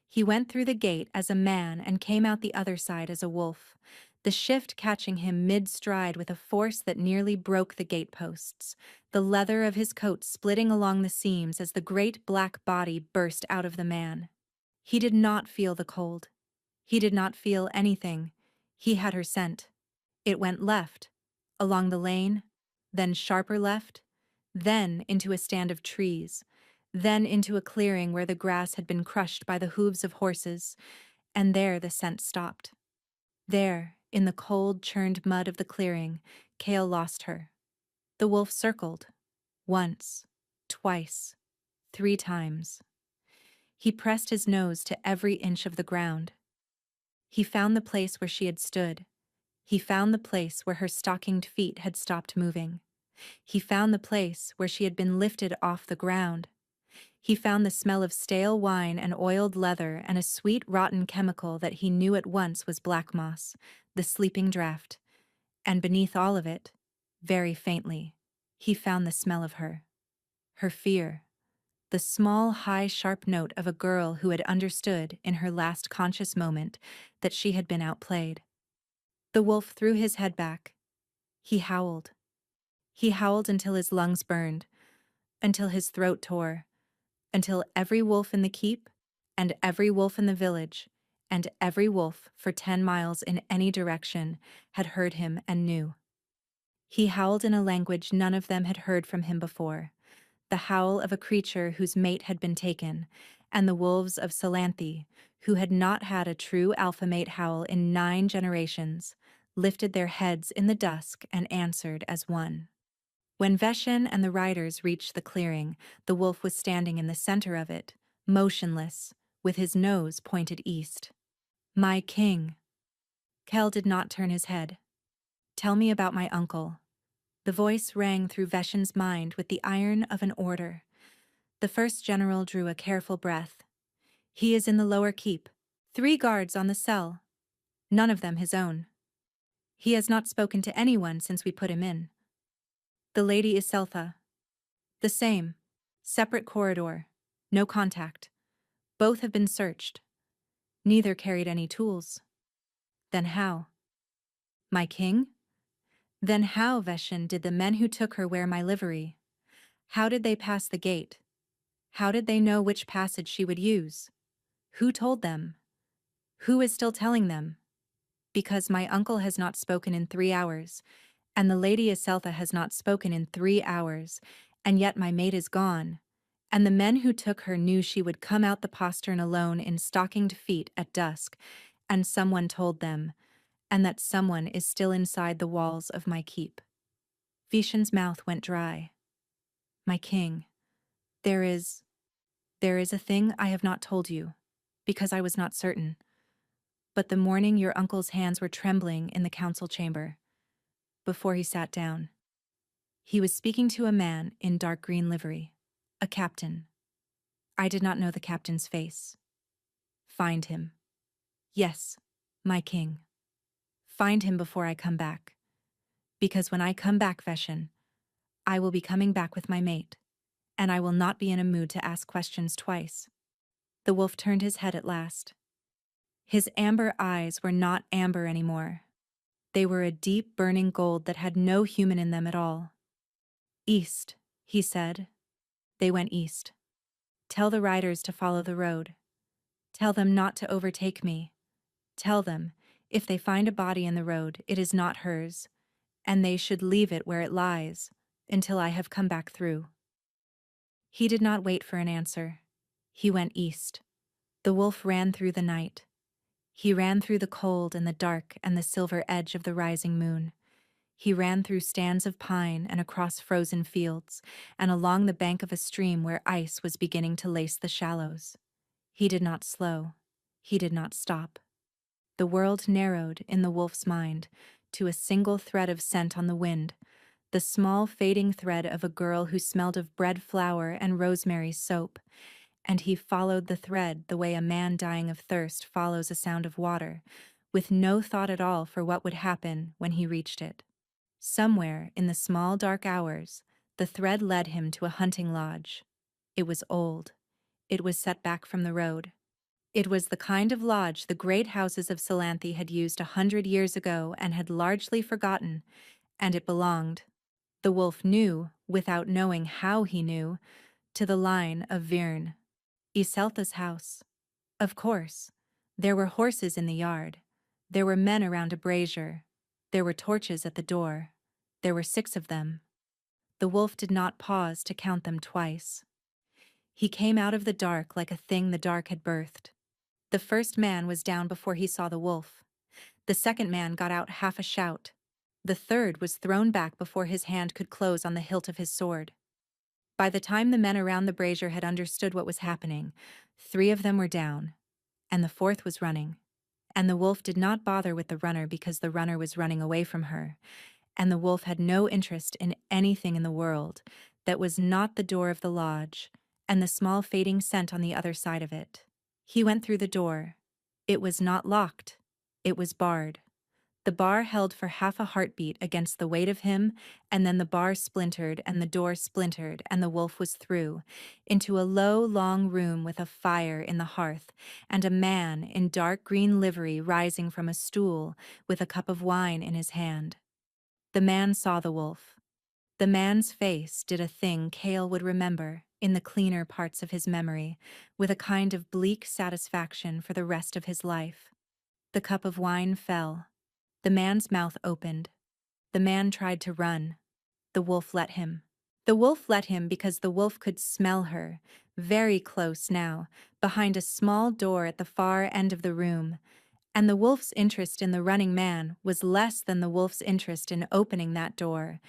He went through the gate as a man and came out the other side as a wolf, the shift catching him mid-stride with a force that nearly broke the gateposts, the leather of his coat splitting along the seams as the great black body burst out of the man. He did not feel the cold. He did not feel anything. He had her scent. It went left, along the lane, then sharper left, then into a stand of trees, then into a clearing where the grass had been crushed by the hooves of horses, and there the scent stopped. There, in the cold, churned mud of the clearing, Cale lost her. The wolf circled. Once, twice, 3 times. He pressed his nose to every inch of the ground. He found the place where she had stood. He found the place where her stockinged feet had stopped moving. He found the place where she had been lifted off the ground. He found the smell of stale wine and oiled leather and a sweet rotten chemical that he knew at once was black moss, the sleeping draught. And beneath all of it, very faintly, he found the smell of her. Her fear. The small, high, sharp note of a girl who had understood, in her last conscious moment, that she had been outplayed. The wolf threw his head back. He howled. He howled until his lungs burned, until his throat tore, until every wolf in the keep, and every wolf in the village, and every wolf for 10 miles in any direction had heard him and knew. He howled in a language none of them had heard from him before, the howl of a creature whose mate had been taken, and the wolves of Salanthi, who had not had a true alpha mate howl in 9 generations, lifted their heads in the dusk and answered as one. When Veshin and the riders reached the clearing, the wolf was standing in the center of it, motionless, with his nose pointed east. "My king." Kel did not turn his head. "Tell me about my uncle." The voice rang through Veshin's mind with the iron of an order. The first general drew a careful breath. "He is in the lower keep. 3 guards on the cell. None of them his own. He has not spoken to anyone since we put him in. The lady is Seltha. The same. Separate corridor. No contact. Both have been searched. Neither carried any tools. Then how?" "My king?" "Then how, Veshin, did the men who took her wear my livery? How did they pass the gate? How did they know which passage she would use? Who told them? Who is still telling them? Because my uncle has not spoken in 3 hours, and the lady Iseltha has not spoken in 3 hours, and yet my mate is gone, and the men who took her knew she would come out the postern alone in stockinged feet at dusk, and someone told them, and that someone is still inside the walls of my keep." Vishen's mouth went dry. "My king, there is a thing I have not told you, because I was not certain. But the morning your uncle's hands were trembling in the council chamber, before he sat down, he was speaking to a man in dark green livery, a captain. I did not know the captain's face. Find him. Yes, my king. Find him before I come back. Because when I come back, Veshin, I will be coming back with my mate, and I will not be in a mood to ask questions twice." The wolf turned his head at last. His amber eyes were not amber anymore. They were a deep burning gold that had no human in them at all. "East," he said. They went east. "Tell the riders to follow the road. Tell them not to overtake me. Tell them, if they find a body in the road, it is not hers, and they should leave it where it lies, until I have come back through." He did not wait for an answer. He went east. The wolf ran through the night. He ran through the cold and the dark and the silver edge of the rising moon. He ran through stands of pine and across frozen fields, and along the bank of a stream where ice was beginning to lace the shallows. He did not slow. He did not stop. The world narrowed in the wolf's mind to a single thread of scent on the wind, the small fading thread of a girl who smelled of bread flour and rosemary soap, and he followed the thread the way a man dying of thirst follows a sound of water, with no thought at all for what would happen when he reached it. Somewhere in the small dark hours, the thread led him to a hunting lodge. It was old. It was set back from the road. It was the kind of lodge the great houses of Salanthe had used 100 years ago and had largely forgotten, and it belonged, the wolf knew, without knowing how he knew, to the line of Virne, Iseltha's house. Of course. There were horses in the yard. There were men around a brazier. There were torches at the door. There were 6 of them. The wolf did not pause to count them twice. He came out of the dark like a thing the dark had birthed. The first man was down before he saw the wolf. The second man got out half a shout. The third was thrown back before his hand could close on the hilt of his sword. By the time the men around the brazier had understood what was happening, 3 of them were down, and the 4th was running. And the wolf did not bother with the runner because the runner was running away from her, and the wolf had no interest in anything in the world that was not the door of the lodge and the small fading scent on the other side of it. He went through the door. It was not locked. It was barred. The bar held for half a heartbeat against the weight of him, and then the bar splintered and the door splintered and the wolf was through, into a low, long room with a fire in the hearth, and a man in dark green livery rising from a stool with a cup of wine in his hand. The man saw the wolf. The man's face did a thing Cale would remember in the cleaner parts of his memory, with a kind of bleak satisfaction for the rest of his life. The cup of wine fell. The man's mouth opened. The man tried to run. The wolf let him. The wolf let him because the wolf could smell her, very close now, behind a small door at the far end of the room, and the wolf's interest in the running man was less than the wolf's interest in opening that door,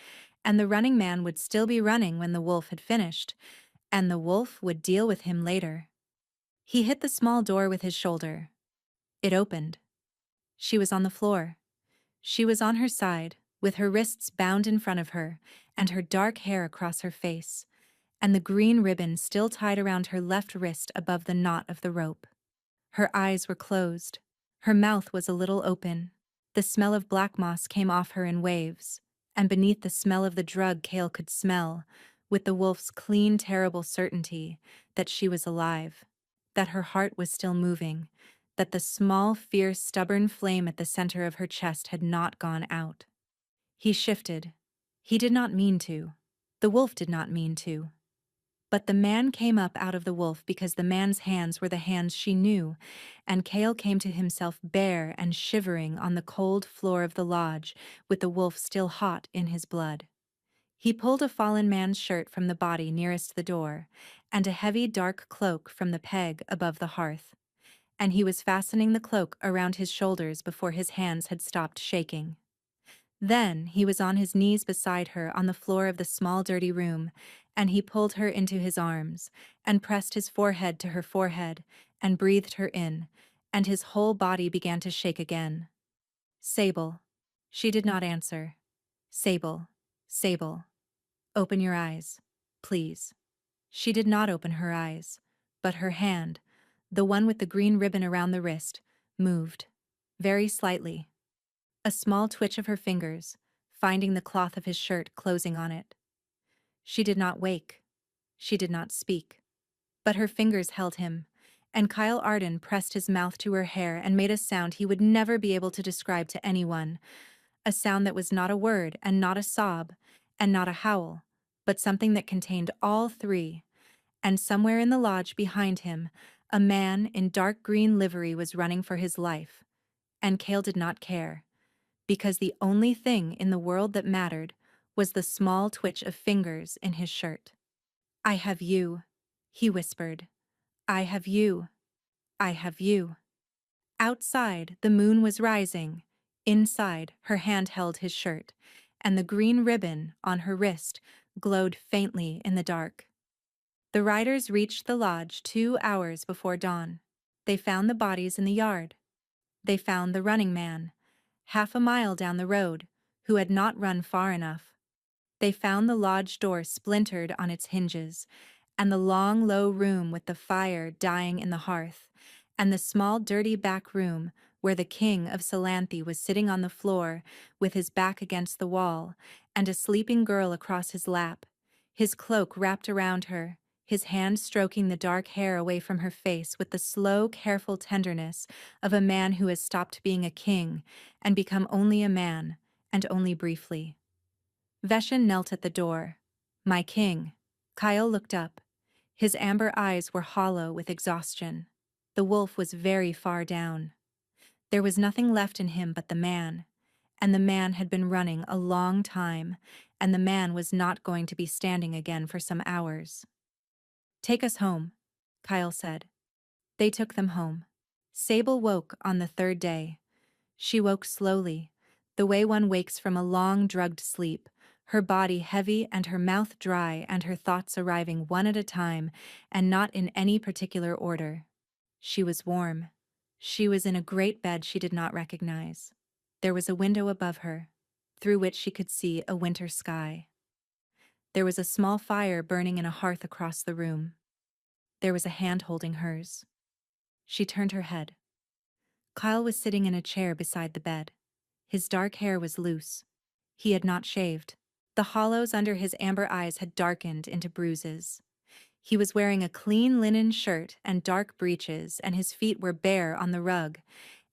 and the running man would still be running when the wolf had finished, and the wolf would deal with him later. He hit the small door with his shoulder. It opened. She was on the floor. She was on her side, with her wrists bound in front of her, and her dark hair across her face, and the green ribbon still tied around her left wrist above the knot of the rope. Her eyes were closed. Her mouth was a little open. The smell of black moss came off her in waves, and beneath the smell of the drug Cale could smell, with the wolf's clean, terrible certainty that she was alive, that her heart was still moving, that the small, fierce, stubborn flame at the center of her chest had not gone out. He shifted. He did not mean to. The wolf did not mean to. But the man came up out of the wolf because the man's hands were the hands she knew, and Cale came to himself bare and shivering on the cold floor of the lodge, with the wolf still hot in his blood. He pulled a fallen man's shirt from the body nearest the door, and a heavy dark cloak from the peg above the hearth, and he was fastening the cloak around his shoulders before his hands had stopped shaking. Then he was on his knees beside her on the floor of the small dirty room, and he pulled her into his arms, and pressed his forehead to her forehead, and breathed her in, and his whole body began to shake again. Sable. She did not answer. Sable. Sable. Open your eyes, please. She did not open her eyes, but her hand, the one with the green ribbon around the wrist, moved, very slightly. A small twitch of her fingers, finding the cloth of his shirt closing on it. She did not wake. She did not speak. But her fingers held him, and Kyle Arden pressed his mouth to her hair and made a sound he would never be able to describe to anyone, a sound that was not a word and not a sob and not a howl, but something that contained all 3, and somewhere in the lodge behind him, a man in dark green livery was running for his life, and Cale did not care, because the only thing in the world that mattered was the small twitch of fingers in his shirt. I have you, he whispered. I have you. I have you. Outside, the moon was rising. Inside, her hand held his shirt, and the green ribbon on her wrist glowed faintly in the dark. The riders reached the lodge 2 hours before dawn. They found the bodies in the yard. They found the running man, half a mile down the road, who had not run far enough. They found the lodge door splintered on its hinges, and the long, low room with the fire dying in the hearth, and the small, dirty back room where the king of Salanthi was sitting on the floor with his back against the wall, and a sleeping girl across his lap, his cloak wrapped around her, his hand stroking the dark hair away from her face with the slow, careful tenderness of a man who has stopped being a king and become only a man, and only briefly. Veshin knelt at the door. "My king." Kyle looked up. His amber eyes were hollow with exhaustion. The wolf was very far down. There was nothing left in him but the man. And the man had been running a long time, and the man was not going to be standing again for some hours. "Take us home," Kyle said. They took them home. Sable woke on the third day. She woke slowly, the way one wakes from a long drugged sleep, her body heavy and her mouth dry and her thoughts arriving one at a time and not in any particular order. She was warm. She was in a great bed she did not recognize. There was a window above her, through which she could see a winter sky. There was a small fire burning in a hearth across the room. There was a hand holding hers. She turned her head. Kyle was sitting in a chair beside the bed. His dark hair was loose. He had not shaved. The hollows under his amber eyes had darkened into bruises. He was wearing a clean linen shirt and dark breeches, and his feet were bare on the rug,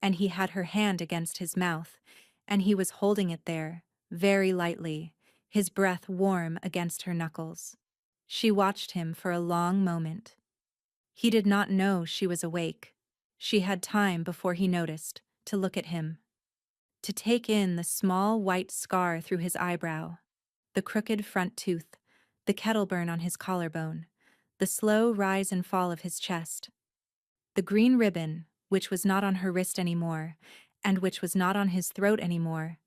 and he had her hand against his mouth, and he was holding it there, very lightly, his breath warm against her knuckles. She watched him for a long moment. He did not know she was awake. She had time before he noticed to look at him, to take in the small white scar through his eyebrow, the crooked front tooth, the kettle burn on his collarbone, the slow rise and fall of his chest, the green ribbon, which was not on her wrist anymore, and which was not on his throat anymore,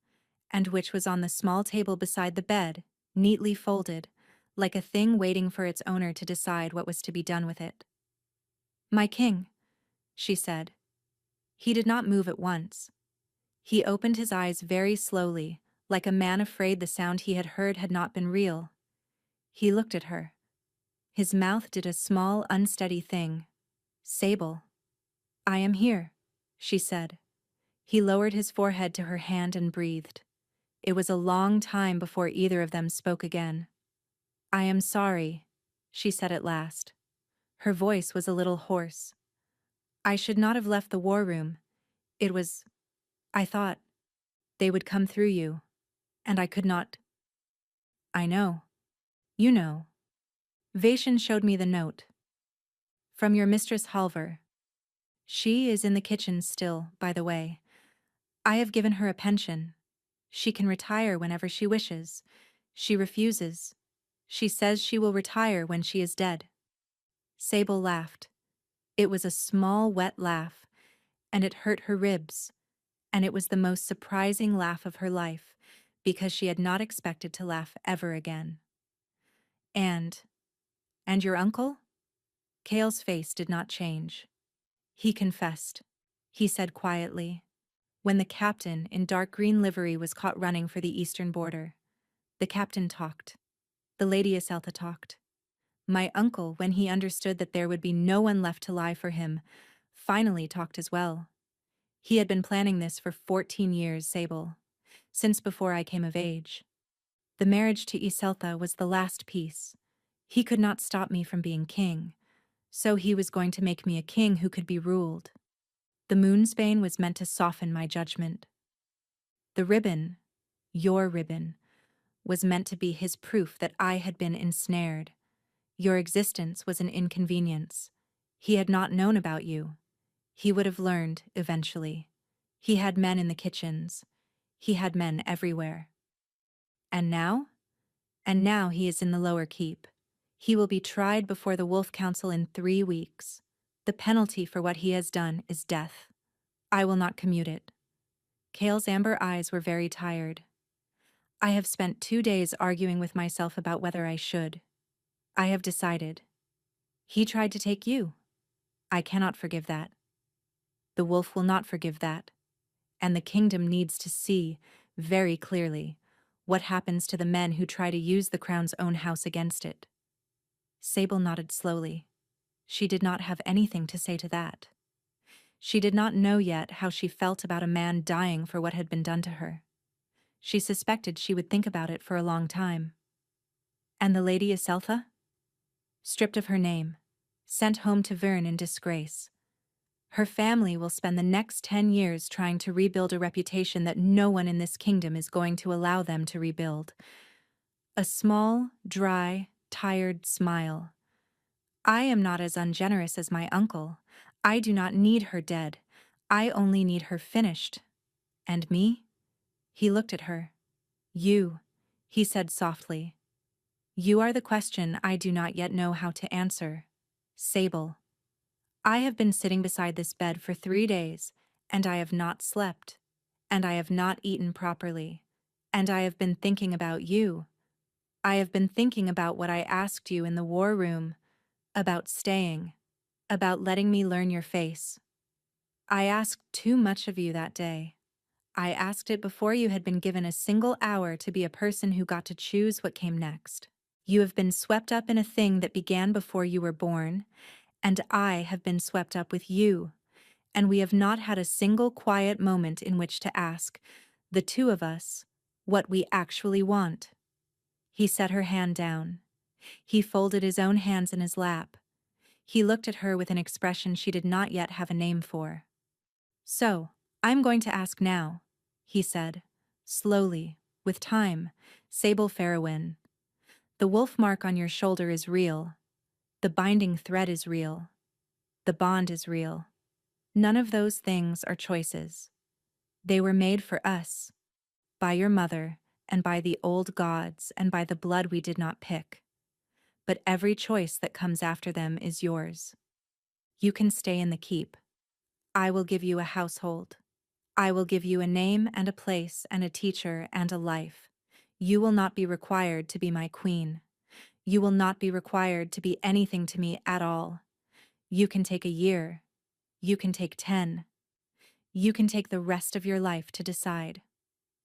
and which was on the small table beside the bed, neatly folded, like a thing waiting for its owner to decide what was to be done with it. "My king," she said. He did not move at once. He opened his eyes very slowly, like a man afraid the sound he had heard had not been real. He looked at her. His mouth did a small, unsteady thing. "Sable." "I am here," she said. He lowered his forehead to her hand and breathed. It was a long time before either of them spoke again. "I am sorry," she said at last. Her voice was a little hoarse. "I should not have left the war room. I thought they would come through you, and I could not." "I know. You know. Vaishon showed me the note. From your mistress Halvar. She is in the kitchen still, by the way. I have given her a pension. She can retire whenever she wishes. She refuses. She says she will retire when she is dead." Sable laughed. It was a small, wet laugh, and it hurt her ribs, and it was the most surprising laugh of her life, because she had not expected to laugh ever again. And your uncle?" Kale's face did not change. "He confessed," he said quietly, "when the captain in dark green livery was caught running for the eastern border. The captain talked. The Lady Iselta talked. My uncle, when he understood that there would be no one left to lie for him, finally talked as well. He had been planning this for 14 years, Sable, since before I came of age. The marriage to Iselta was the last piece. He could not stop me from being king, so he was going to make me a king who could be ruled. The moonsbane was meant to soften my judgment. The ribbon, your ribbon, was meant to be his proof that I had been ensnared. Your existence was an inconvenience. He had not known about you. He would have learned, eventually. He had men in the kitchens. He had men everywhere. And now? And now he is in the lower keep. He will be tried before the Wolf Council in 3 weeks. The penalty for what he has done is death. I will not commute it." Kale's amber eyes were very tired. "I have spent 2 days arguing with myself about whether I should. I have decided. He tried to take you. I cannot forgive that. The wolf will not forgive that. And the kingdom needs to see, very clearly, what happens to the men who try to use the crown's own house against it." Sable nodded slowly. She did not have anything to say to that. She did not know yet how she felt about a man dying for what had been done to her. She suspected she would think about it for a long time. And the Lady Iseltha? Stripped of her name, sent home to Vern in disgrace. Her family will spend the next 10 years trying to rebuild a reputation that no one in this kingdom is going to allow them to rebuild. A small, dry, tired smile. I am not as ungenerous as my uncle. I do not need her dead. I only need her finished. And me? He looked at her. You, he said softly. You are the question I do not yet know how to answer. Sable. I have been sitting beside this bed for 3 days, and I have not slept, and I have not eaten properly, and I have been thinking about you. I have been thinking about what I asked you in the war room, about staying, about letting me learn your face. I asked too much of you that day. I asked it before you had been given a single hour to be a person who got to choose what came next. You have been swept up in a thing that began before you were born, and I have been swept up with you, and we have not had a single quiet moment in which to ask, the two of us, what we actually want. He set her hand down. He folded his own hands in his lap. He looked at her with an expression she did not yet have a name for. So, I'm going to ask now, he said, slowly, with time, Sable Farrowin. The wolf mark on your shoulder is real. The binding thread is real. The bond is real. None of those things are choices. They were made for us, by your mother, and by the old gods, and by the blood we did not pick. But every choice that comes after them is yours. You can stay in the keep. I will give you a household. I will give you a name and a place and a teacher and a life. You will not be required to be my queen. You will not be required to be anything to me at all. You can take a year. You can take 10. You can take the rest of your life to decide.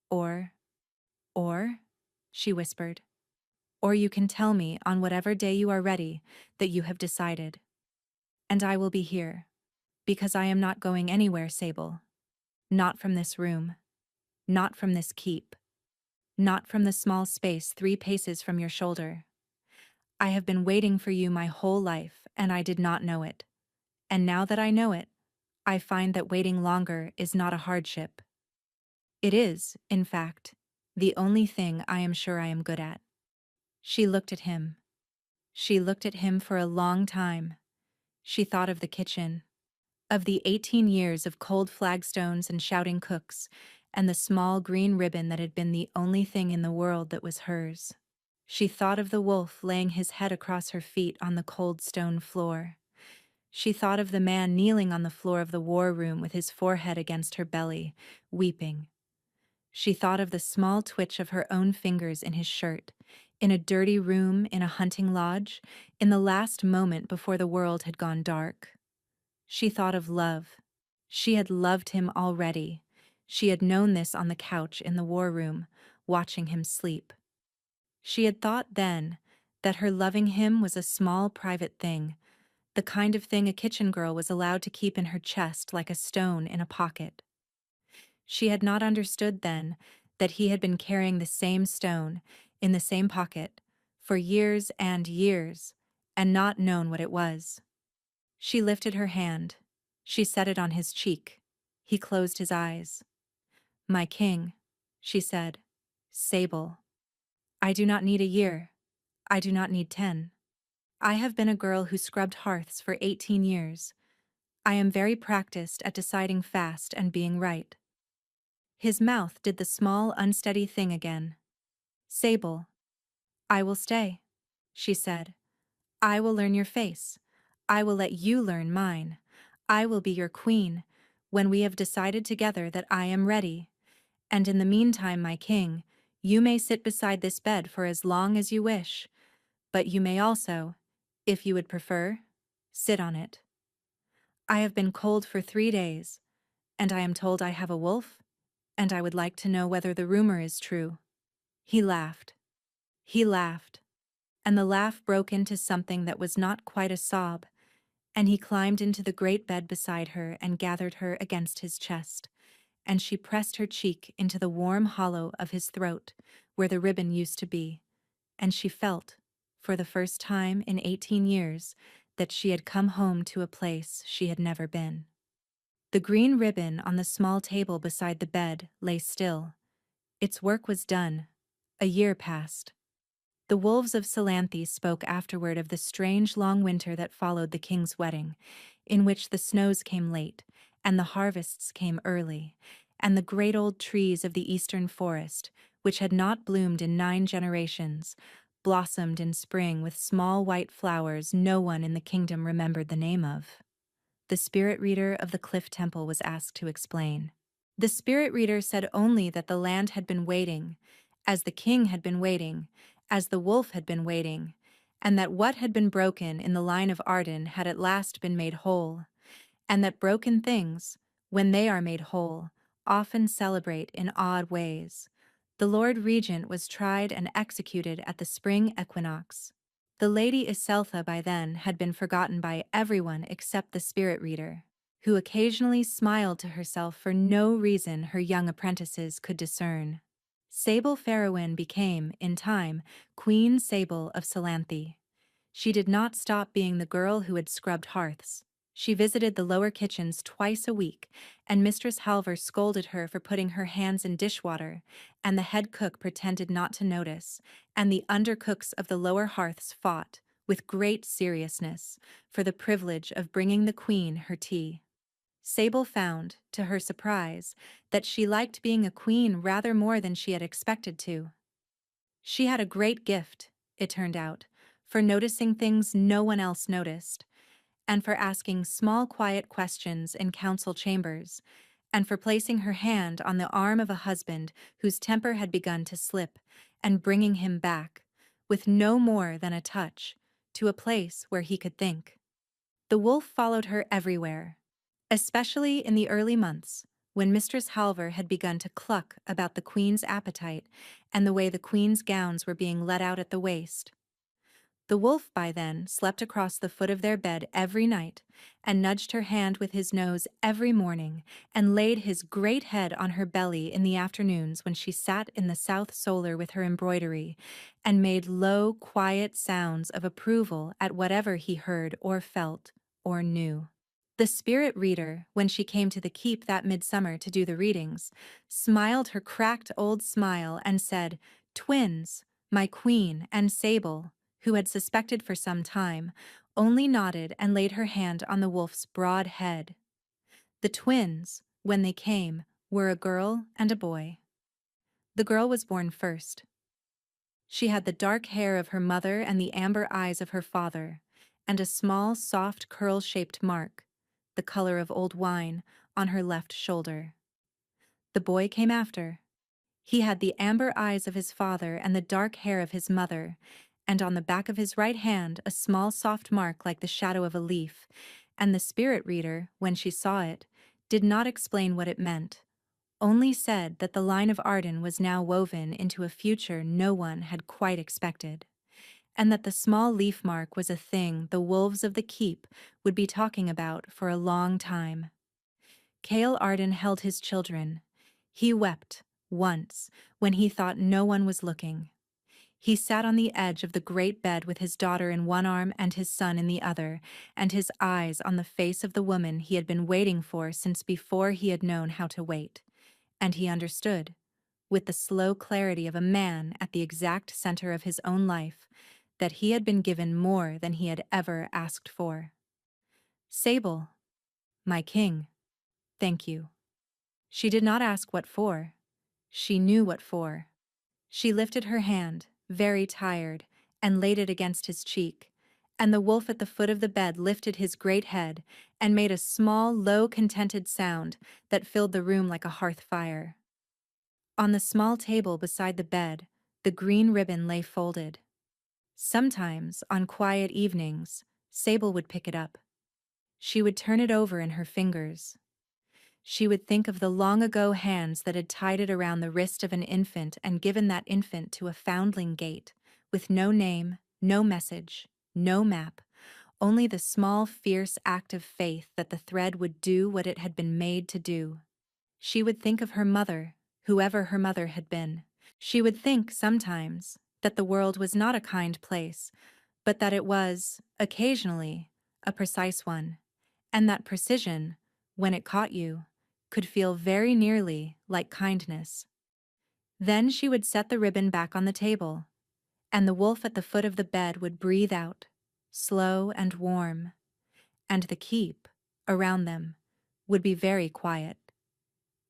Or, she whispered, or you can tell me on whatever day you are ready that you have decided. And I will be here, because I am not going anywhere, Sable. Not from this room. Not from this keep. Not from the small space 3 paces from your shoulder. I have been waiting for you my whole life, and I did not know it. And now that I know it, I find that waiting longer is not a hardship. It is, in fact, the only thing I am sure I am good at. She looked at him. She looked at him for a long time. She thought of the kitchen, of the 18 years of cold flagstones and shouting cooks, and the small green ribbon that had been the only thing in the world that was hers. She thought of the wolf laying his head across her feet on the cold stone floor. She thought of the man kneeling on the floor of the war room with his forehead against her belly, weeping. She thought of the small twitch of her own fingers in his shirt, in a dirty room in a hunting lodge, in the last moment before the world had gone dark. She thought of love. She had loved him already. She had known this on the couch in the war room, watching him sleep. She had thought then that her loving him was a small private thing, the kind of thing a kitchen girl was allowed to keep in her chest like a stone in a pocket. She had not understood then that he had been carrying the same stone in the same pocket for years and years, and not known what it was. She lifted her hand. She set it on his cheek. He closed his eyes. My king, she said, Sable. I do not need a year. I do not need 10. I have been a girl who scrubbed hearths for 18 years. I am very practiced at deciding fast and being right. His mouth did the small, unsteady thing again. Sable. I will stay, she said. I will learn your face. I will let you learn mine. I will be your queen, when we have decided together that I am ready. And in the meantime, my king, you may sit beside this bed for as long as you wish, but you may also, if you would prefer, sit on it. I have been cold for 3 days, and I am told I have a wolf, and I would like to know whether the rumor is true. He laughed. He laughed. and the laugh broke into something that was not quite a sob, and he climbed into the great bed beside her and gathered her against his chest, and she pressed her cheek into the warm hollow of his throat, where the ribbon used to be, and she felt, for the first time in 18 years, that she had come home to a place she had never been. The green ribbon on the small table beside the bed lay still. Its work was done. A year passed. The wolves of Salanthe spoke afterward of the strange long winter that followed the king's wedding, in which the snows came late, and the harvests came early, and the great old trees of the eastern forest, which had not bloomed in 9 generations, blossomed in spring with small white flowers no one in the kingdom remembered the name of. The spirit reader of the Cliff Temple was asked to explain. The spirit reader said only that the land had been waiting, as the king had been waiting, as the wolf had been waiting, and that what had been broken in the line of Arden had at last been made whole, and that broken things, when they are made whole, often celebrate in odd ways. The Lord Regent was tried and executed at the spring equinox. The Lady Iseltha by then had been forgotten by everyone except the spirit reader, who occasionally smiled to herself for no reason her young apprentices could discern. Sable Farrowin became, in time, Queen Sable of Salanthe. She did not stop being the girl who had scrubbed hearths. She visited the lower kitchens twice a week, and Mistress Halver scolded her for putting her hands in dishwater, and the head cook pretended not to notice, and the undercooks of the lower hearths fought, with great seriousness, for the privilege of bringing the queen her tea. Sable found, to her surprise, that she liked being a queen rather more than she had expected to. She had a great gift, it turned out, for noticing things no one else noticed, and for asking small quiet questions in council chambers, and for placing her hand on the arm of a husband whose temper had begun to slip, and bringing him back, with no more than a touch, to a place where he could think. The wolf followed her everywhere, especially in the early months, when Mistress Halver had begun to cluck about the queen's appetite and the way the queen's gowns were being let out at the waist. The wolf by then slept across the foot of their bed every night, and nudged her hand with his nose every morning, and laid his great head on her belly in the afternoons when she sat in the south solar with her embroidery, and made low, quiet sounds of approval at whatever he heard or felt or knew. The spirit reader, when she came to the keep that midsummer to do the readings, smiled her cracked old smile and said, "Twins, my queen and Sable," who had suspected for some time, only nodded and laid her hand on the wolf's broad head. The twins, when they came, were a girl and a boy. The girl was born first. She had the dark hair of her mother and the amber eyes of her father, and a small, soft, curl-shaped mark, the color of old wine, on her left shoulder. The boy came after. He had the amber eyes of his father and the dark hair of his mother, and on the back of his right hand a small soft mark like the shadow of a leaf, and the spirit reader, when she saw it, did not explain what it meant, only said that the line of Arden was now woven into a future no one had quite expected, and that the small leaf mark was a thing the wolves of the keep would be talking about for a long time. Cale Arden held his children. He wept, once, when he thought no one was looking. He sat on the edge of the great bed with his daughter in one arm and his son in the other, and his eyes on the face of the woman he had been waiting for since before he had known how to wait. And he understood, with the slow clarity of a man at the exact center of his own life, that he had been given more than he had ever asked for. "Sable, my king, thank you." She did not ask what for. She knew what for. She lifted her hand, very tired, and laid it against his cheek, and the wolf at the foot of the bed lifted his great head and made a small, low, contented sound that filled the room like a hearth fire. On the small table beside the bed, the green ribbon lay folded. Sometimes, on quiet evenings, Sable would pick it up. She would turn it over in her fingers. She would think of the long-ago hands that had tied it around the wrist of an infant and given that infant to a foundling gate, with no name, No message, no map, only the small, fierce act of faith that the thread would do what it had been made to do. She would think of her mother, whoever her mother had been. She would think, sometimes, that the world was not a kind place, but that it was, occasionally, a precise one, and that precision, when it caught you, could feel very nearly like kindness. Then she would set the ribbon back on the table, and the wolf at the foot of the bed would breathe out, slow and warm, and the keep, around them, would be very quiet.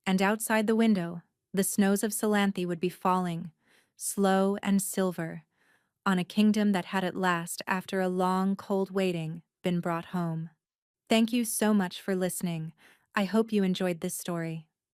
And outside the window, the snows of Salanthe would be falling, slow and silver, on a kingdom that had at last, after a long, cold waiting, been brought home. Thank you so much for listening. I hope you enjoyed this story.